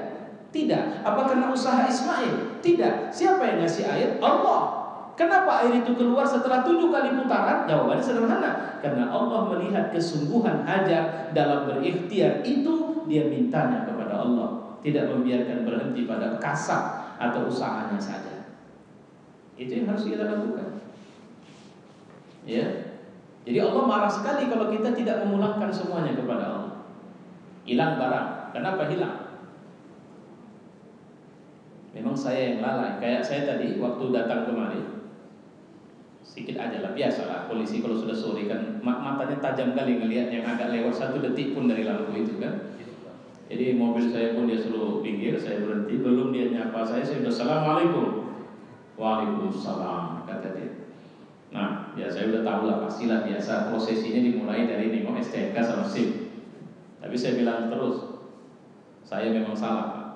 Tidak. Apa karena usaha Ismail? Tidak. Siapa yang ngasih air? Allah. Kenapa air itu keluar setelah 7 kali putaran? Jawabannya sederhana. Karena Allah melihat kesungguhan Hajar dalam berikhtiar itu, dia mintanya kepada Allah, tidak membiarkan berhenti pada kasab atau usahanya saja. Itu yang harus kita lakukan. Ya. Jadi Allah marah sekali kalau kita tidak memulangkan semuanya kepada Allah. Hilang barang. Kenapa hilang? Memang saya yang lalai. Kayak saya tadi waktu datang kemari, sedikit aja lah, biasalah polisi kalau sudah sore kan matanya tajam kali ngelihat yang agak lewat 1 detik pun dari lampu itu kan. Jadi mobil saya pun dia suruh pinggir, saya berhenti, belum dia nyapa saya sudah Assalamualaikum. Waalaikumsalam kata dia. Nah ya saya udah tahu lah, pastilah biasa prosesinya dimulai dari nengok STNK sama SIM. Tapi saya bilang terus, saya memang salah Pak.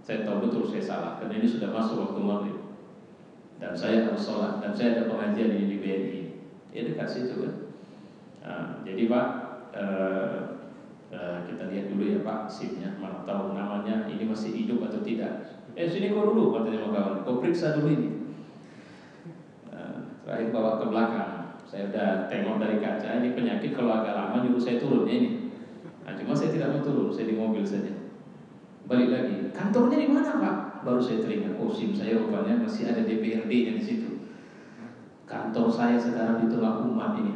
Saya tahu betul saya salah, karena ini sudah masuk waktu maghrib dan saya harus sholat, dan saya ada pengajian ini di BNI. Ya dekat situ kan. Jadi Pak, kita lihat dulu ya Pak SIM-nya, mana tahu namanya ini masih hidup atau tidak. Sini kau dulu katanya kawan, kau periksa dulu ini. Terakhir bawa ke belakang, saya udah tengok dari kaca, ini penyakit kalau agak lama nyuruh saya turun ini. Nah, cuma saya tidak mau turun, saya di mobil saja. Balik lagi, kantornya di mana Pak? Baru saya teringat, oh SIM saya rupanya masih ada DPRD-nya di situ. Kantor saya sekarang di tengah umat ini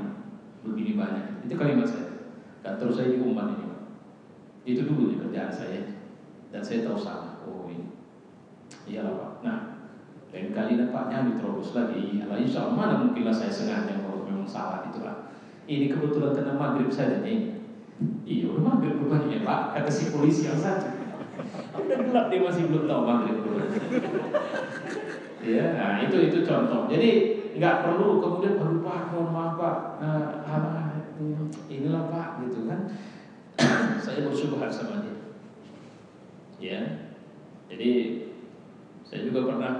begini banyak. Itu kalimat saya. Kantor saya di umat ini. Itu dulu kerjaan saya. Dan saya tahu salah. Oh ini. Iyalah Pak. Nah, lain kali dapatnya diterobos lagi. Iyalah, insya Allah mana mungkinlah saya sengaja kalau memang salah itulah. Ini kebetulan kena maghrib saja nih. Iya, udah maghrib rupanya Pak. Kata si polisi yang satu. Udah gelap dia masih belum tahu maghrib dulu. Ya, nah itu contoh. Jadi nggak perlu kemudian aduh Pak, mohon maaf Pak, inilah Pak gitu kan. Saya bersyubhat sama dia. Ya, jadi saya juga pernah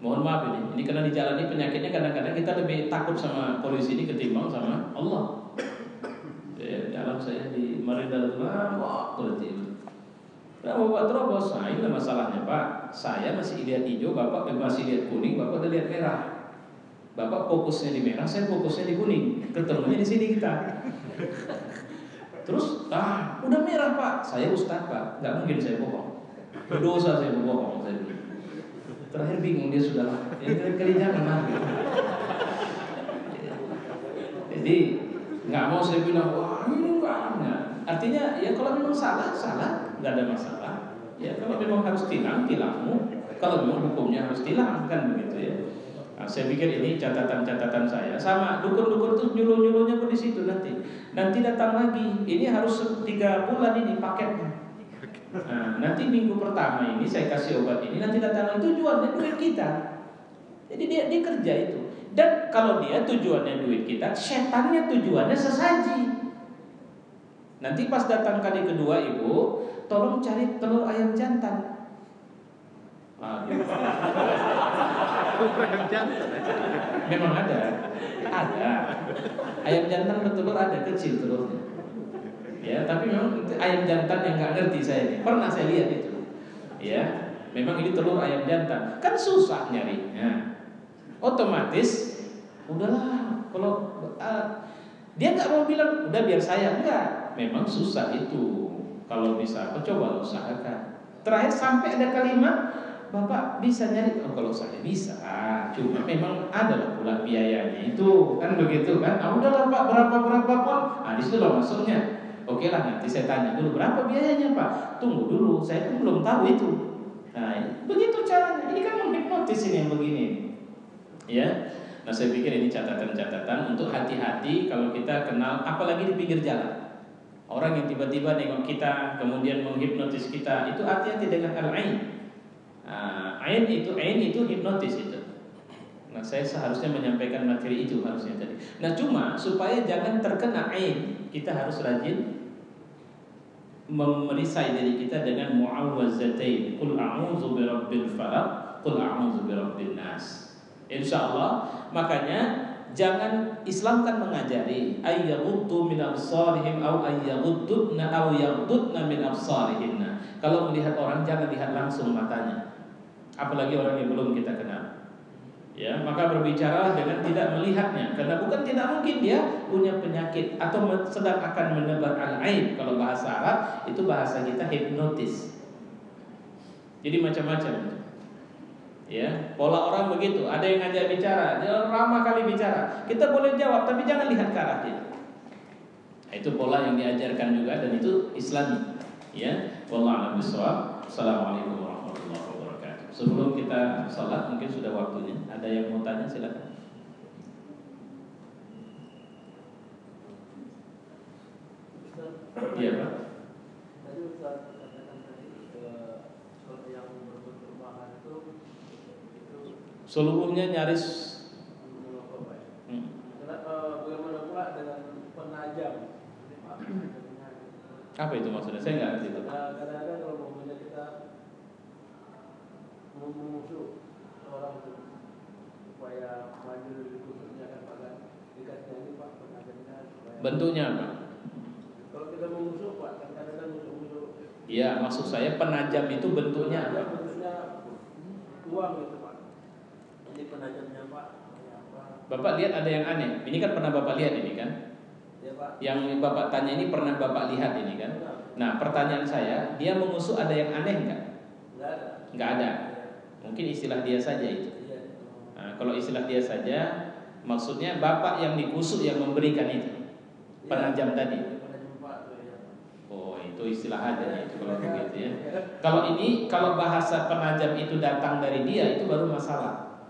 mohon maaf ini karena di jalan ini penyakitnya kadang-kadang kita lebih takut sama polisi ini ketimbang sama Allah. Ya, dalam saya di Maridal wah terjadi. Nah, Bapak terobos, nah inilah masalahnya Pak. Saya masih lihat hijau, Bapak masih lihat kuning, Bapak udah lihat merah. Bapak fokusnya di merah, saya fokusnya di kuning. Ketemunya di sini kita. Terus, udah merah Pak. Saya ustaz Pak, nggak mungkin saya bohong. Berdosa saya bohong. Terakhir bingung dia sudah. Ya kali jangan lah. Jadi nggak mau saya bilang wah ini enggak. Artinya ya kalau memang salah, nggak ada masalah. Ya kalau memang harus tilangmu. Kalau memang hukumnya harus tilang kan begitu ya. Nah, saya pikir ini catatan-catatan saya. Sama dukun-dukun tuh nyuruh-nyuruhnya pun di situ nanti. Nanti datang lagi. Ini harus 3 bulan ini paketnya. Nah, nanti minggu pertama ini saya kasih obat ini. Nanti datang lagi tujuannya duit kita. Jadi dia kerja itu. Dan kalau dia tujuannya duit kita, setannya tujuannya sesaji. Nanti pas datang kali kedua Ibu, tolong cari telur ayam jantan. Memang ada. Ayam jantan bertelur ada kecil telurnya. Ya, tapi memang ayam jantan yang nggak ngerti saya ini. Pernah saya lihat itu. Ya, memang ini telur ayam jantan. Kan susah nyarinya. Otomatis, udahlah. Kalau dia nggak mau bilang, udah biar saya enggak. Memang susah itu. Kalau bisa, coba usahakan. Terakhir sampai ada kalimat, Bapak bisa nyari? Oh, kalau saya bisa, cuma memang ada pula biayanya itu, kan begitu kan? Udahlah Pak, berapa pun. Di situ lah masuknya. Oke lah, nanti saya tanya dulu berapa biayanya Pak. Tunggu dulu, saya pun belum tahu itu. Nah, begitu caranya. Ini kan menghipnotis ini yang begini, ya. Nah, saya pikir ini catatan-catatan untuk hati-hati kalau kita kenal, apalagi di pinggir jalan. Orang yang tiba-tiba nengok kita, kemudian menghipnotis kita, itu hati-hati dengan al-ain. Ain itu hipnotis itu. Nah, saya seharusnya menyampaikan materi itu harusnya tadi. Nah, cuma supaya jangan terkena ain, kita harus rajin memerisai diri kita dengan mu'awwazatain. Qul a'udzu birabbil falaq, qul a'udzu birabbin nas. Insyaallah, makanya jangan Islam kan mengajari ayyaghuddu min absarihim aw ayyaghudduna aw yaghudduna min absarihinna. Kalau melihat orang jangan lihat langsung matanya. Apalagi orang yang belum kita kenal. Ya, maka berbicara dengan tidak melihatnya, karena bukan tidak mungkin dia punya penyakit atau sedang akan menebar al-ain. Kalau bahasa Arab itu bahasa kita hipnotis. Jadi macam-macam. Ya, pola orang begitu. Ada yang ngajak bicara, dia ramah kali bicara. Kita boleh jawab, tapi jangan lihat ke arah dia. Nah, itu pola yang diajarkan juga dan itu Islami. Ya, wallahu a'lam bishawab. Assalamualaikum warahmatullahi wabarakatuh. Sebelum kita salat, mungkin sudah waktunya. Ada yang mau tanya, silakan. Iya, Pak. Tadi Ustaz katakan tadi kalau yang berbentuk rumahan itu seluruhnya nyaris. Bagaimana pula dengan penajam? Apa itu maksudnya? Saya nggak ngerti itu. Kadang-kadang kalau momennya kita memusuh orang itu supaya maju lebih khususnya kan pada dikasih ini Pak penajamnya supaya. Bentuknya apa? Kalau kita memusuh Pak, kadang-kadang musuh-musuh. Iya, maksud saya penajam itu bentuknya apa? Bentuknya uang gitu Pak. Jadi penajamnya Pak. Bapak lihat ada yang aneh. Ini kan pernah Bapak lihat ini kan? Ya Pak. Yang Bapak tanya ini pernah Bapak lihat ini kan? Nah, pertanyaan saya, dia mengusuk ada yang aneh nggak? Nggak ada. Nggak ada. Mungkin istilah dia saja itu. Iya. Nah, kalau istilah dia saja, maksudnya Bapak yang dikusuk yang memberikan itu, penajam tadi. Oh, itu istilah aja itu kalau begitu ya. Kalau bahasa penajam itu datang dari dia, itu baru masalah.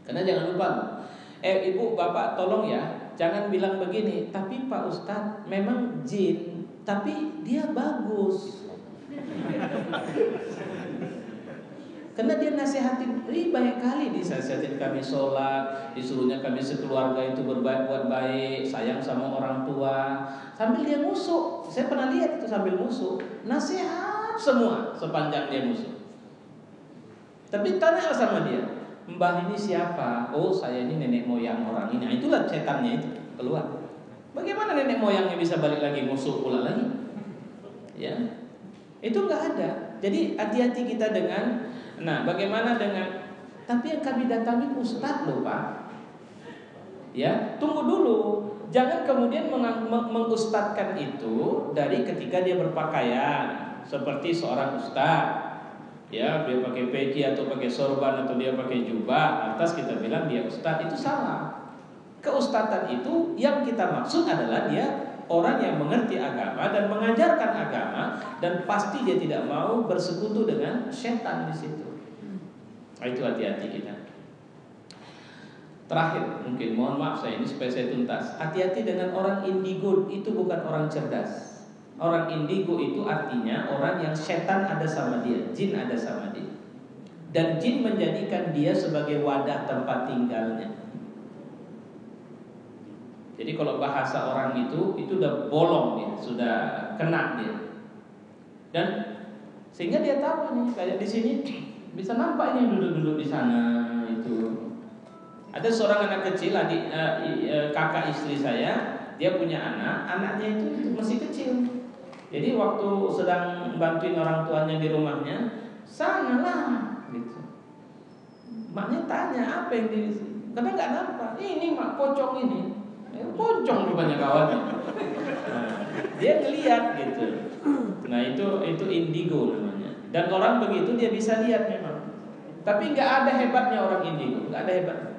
Karena jangan lupa, ibu bapak tolong ya, jangan bilang begini. Tapi Pak Ustadz memang jin, tapi dia bagus. Karena dia nasihatin, banyak kali dinasihatin kami sholat, disuruhnya kami sekeluarga itu buat baik, sayang sama orang tua. Sambil dia musuh, saya pernah lihat itu sambil musuh, nasihat semua sepanjang dia musuh. Tapi tanya sama dia, Mbah ini siapa? Oh, saya ini nenek moyang orang ini. Nah, itulah setannya itu keluar. Bagaimana nenek moyangnya bisa balik lagi musuh pula lagi? Ya, itu nggak ada. Jadi hati-hati kita dengan. Nah, bagaimana dengan? Tapi yang kami datangi ustadz loh Pak. Ya, tunggu dulu. Jangan kemudian mengustadkan itu dari ketika dia berpakaian seperti seorang ustadz. Ya, dia pakai peci atau pakai sorban atau dia pakai jubah, atas kita bilang dia ustadz, itu salah. Keustadzan itu yang kita maksud adalah dia orang yang mengerti agama dan mengajarkan agama, dan pasti dia tidak mau bersekutu dengan setan di situ. Itu hati-hati kita. Terakhir, mungkin mohon maaf saya ini supaya saya tuntas. Hati-hati dengan orang indigo, itu bukan orang cerdas. Orang indigo itu artinya orang yang setan ada sama dia, jin ada sama dia. Dan jin menjadikan dia sebagai wadah tempat tinggalnya. Jadi kalau bahasa orang itu udah bolong dia, sudah kena dia. Dan sehingga dia tahu nih, kayak di sini bisa nampak ini duduk-duduk di sana itu. Ada seorang anak kecil, kakak istri saya, dia punya anaknya itu masih kecil. Jadi waktu sedang bantuin orang tuanya di rumahnya, sanalah gitu. Maknya tanya apa yang di, karena nggak nampak. Ini mak pocong ini, pocong rupanya kawannya. Nah, dia ngelihat gitu. Nah itu indigo namanya. Dan orang begitu dia bisa lihat memang. Tapi nggak ada hebatnya orang indigo, nggak ada hebatnya.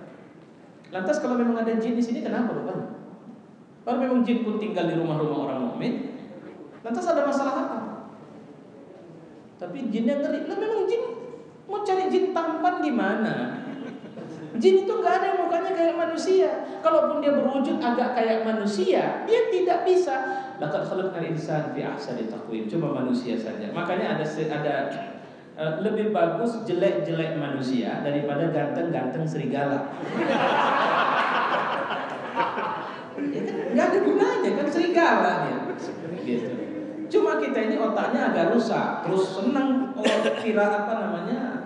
Lantas kalau memang ada jin di sini, kenapa rupanya? Kalau memang jin pun tinggal di rumah-rumah orang mukmin, lantas ada masalah apa? Tapi jinnya ngeri. Lah memang jin mau cari jin tampan di mana? Jin itu nggak ada yang mukanya kayak manusia. Kalaupun dia berwujud agak kayak manusia, dia tidak bisa. Laqad khalaqnal insana fi ahsani taqwim. Cuma manusia saja. Makanya ada lebih bagus jelek-jelek manusia daripada ganteng-ganteng serigala. Ya kan, nggak ada gunanya kan serigala dia. Gitu. Cuma kita ini otaknya agak rusak, terus senang kira tak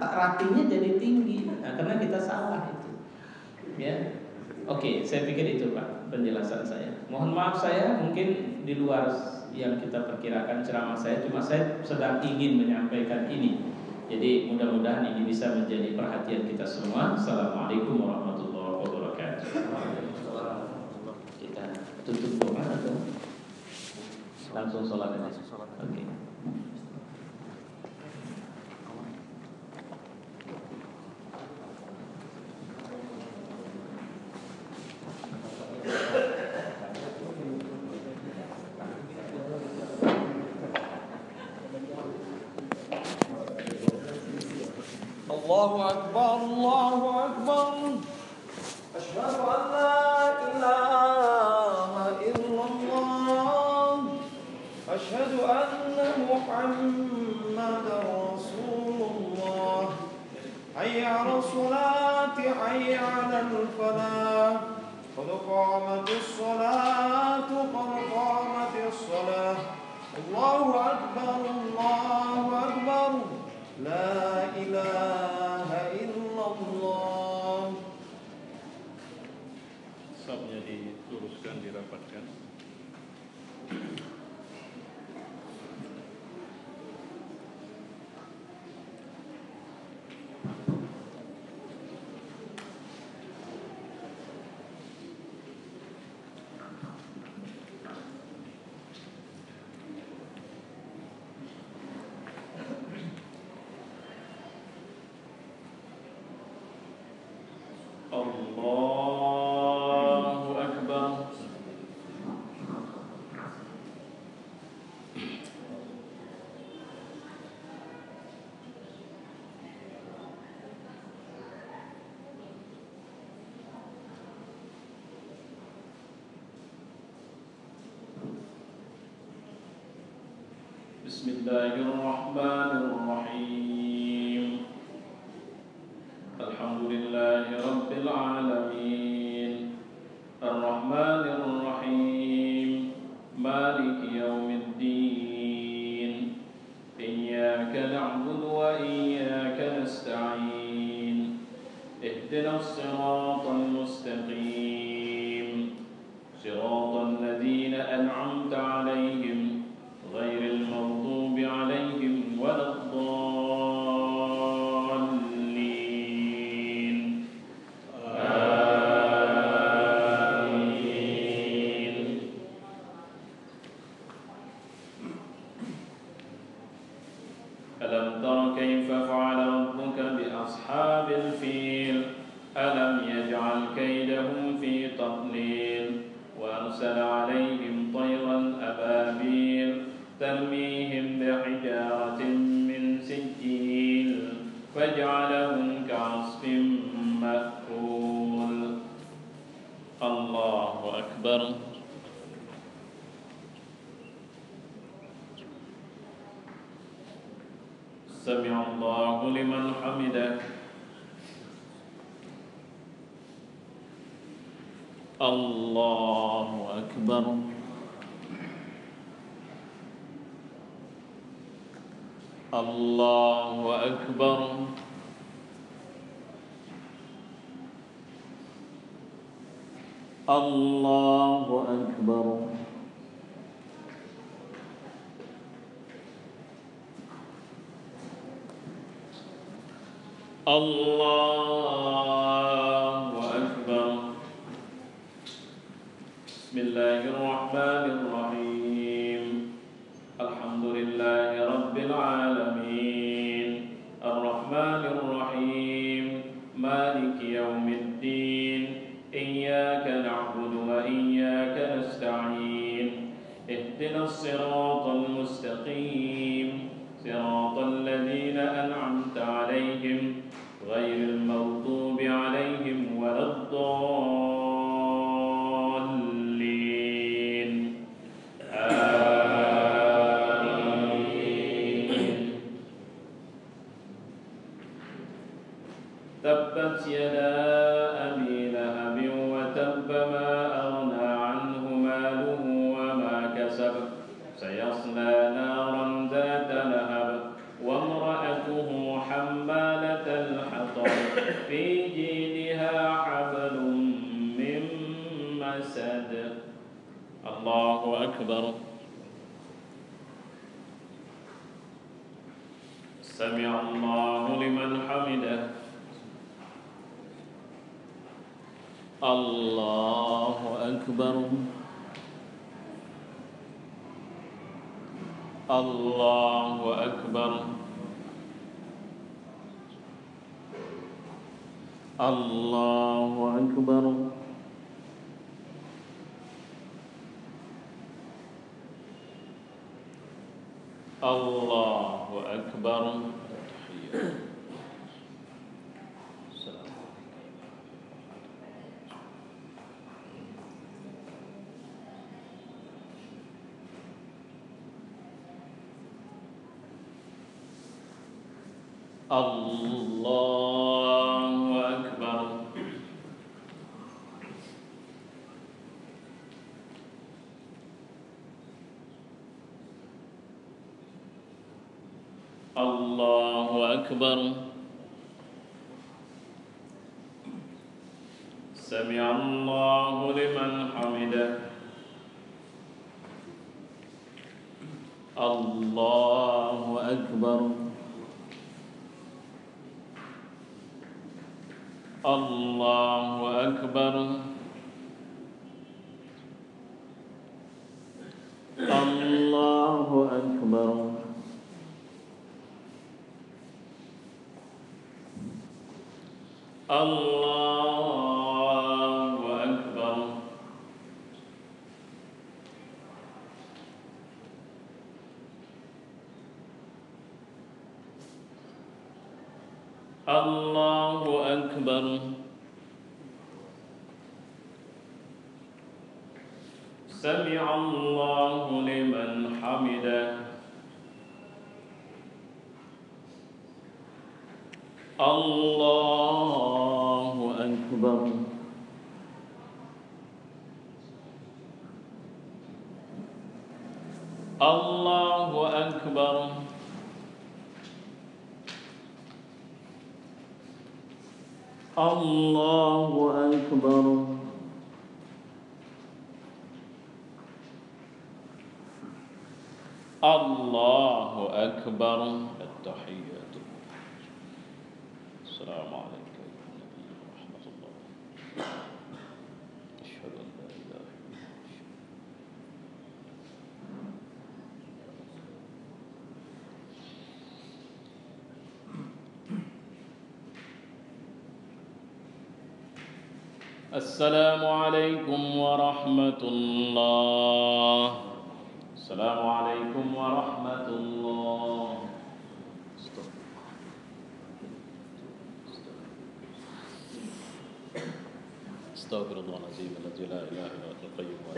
ratingnya jadi tinggi. Nah, karena kita salah itu. Ya. Oke, saya pikir itu Pak penjelasan saya. Mohon maaf saya mungkin di luar yang kita perkirakan ceramah saya, cuma saya sedang ingin menyampaikan ini. Jadi mudah-mudahan ini bisa menjadi perhatian kita semua. Assalamualaikum warahmatullahi wabarakatuh. Kita tutup doa atau langsung sholat aja? Oke. Allahu Akbar, Allahu Akbar. Asyhadu an la ilaha illallah. Asyhadu anna Muhammadar Rasulullah. Hayya 'alas salati, hayya 'alal falah. Qad qamatis salatu, qad qamatis salah. Allahu Akbar, Allahu Akbar. La ilaha illallah. Sabnya diluruskan, dirapatkan. Bismillahirrahmanirrahim. Alhamdulillahi rabbil alamin. Ar-Rahmanir-Rahim. Maliki yaumiddin. Iyyaka na'budu wa iyyaka nasta'in. Ihdinas siratal mustaqim. Siratal ladzina an'amta 'alaihim ghairil maghdubi 'alaihim waladdallin. Amin. Alam tara kaifa fa'ala rabbuka bi ashabil fil. Alam yaj'al kaydahum fi tadlil. Wa arsala 'alaihim tayran ababil tarmihim bihijaratin min sijil faj'alahum ka'asfin ma'kul. Allahu akbar. Sami'allahu liman hamidah. Allahu akbar. Allahu akbar. Allahu akbar. Allahu akbar. Bismillahirrahmanirrahim. Alhamdulillahi rabbil alamin. Ar-Rahmanir-Rahim. Maliki yaumiddin. Iyyaka na'budu wa iyyaka nasta'in. Ihdinas siratal mustaqim. Siratal ladzina an'amta 'alaihim ghairil maghdubi 'alaihim waladdallin. Amin. Tabbat yada abi lahabin wa tabba ma aghna 'anhu maluhu wa ma kasab. Sayasla naran dhata lahab wa imra'atuhu hammalatal hatab fi jidha hablum min masad. Allahu akbar. Sami'allahu liman hamidah. Allahu akbar. Allahu akbar. Allahu akbar. Allahu akbar. Allahu akbar. Allahu akbar. Sami'allahu liman hamidah. Allahu akbar. Allahu akbar. Allahu akbar. Allahu akbar. Allahu akbar. Sami'allahu liman hamidah. Allahu Akbar. Allahu Akbar. Allahu Akbar. Allahu Akbar. At-tahiyyatu. Assalamualaikum warahmatullahi wabarakatuh. Asyhadu an la ilaha illallah. Assalamualaikum warahmatullahi. Assalamualaikum warahmatullahi. Astaghfirullahaladzim alladzi la ilaha illa huwal qayyum wa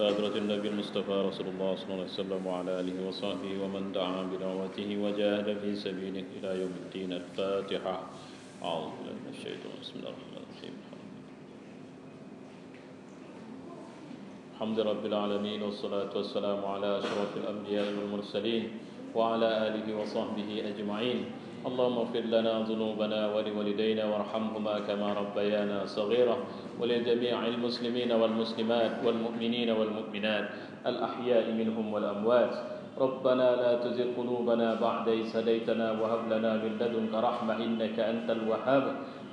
hadratin nabiyil mustafa rasulullah sallallahu alaihi wasallam wa ala alihi wa sahbihi wa man da'a bi da'watihi wa jahada fi sabilihi ila yaumiddin. Al-Fatihah. A'udzu billahi minasy syaithanir rajim. Bismillahirrahmanirrahim. الحمد رب العالمين والصلاة والسلام على أشرف الأنبياء والمرسلين وعلى آله وصحبه أجمعين. اللهم اغفر لنا ذنوبنا ولوالدينا وارحمهما كما ربيانا صغيرا ولجميع المسلمين والمسلمات والمؤمنين والمؤمنات الأحياء منهم والأموات. ربنا لا تزغ قلوبنا بعد إذ هديتنا وهب لنا من لدنك رحمة إنك أنت الوهاب.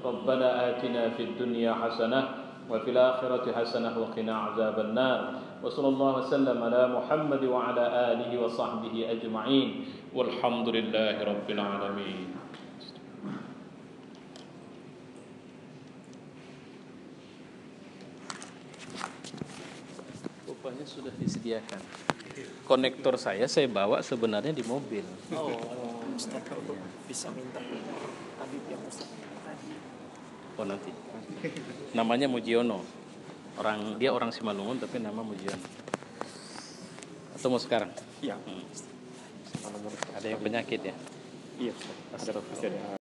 ربنا آتنا في الدنيا حسنة وفي الآخرة حسنة وقنا عذاب النار. وصلى الله وسلم على محمد وعلى آله وصحبه أجمعين والحمد لله رب العالمين. Rupanya sudah disediakan. Konektor saya bawa sebenarnya di mobil. Oh, Ustaz bisa minta Habib yang Ustaz tadi. Oh nanti. Namanya Mujiono. Dia orang Simalungun tapi nama Mujiono. Atau mau sekarang? Iya. Ada yang penyakit ya? Iya. Astagfirullah.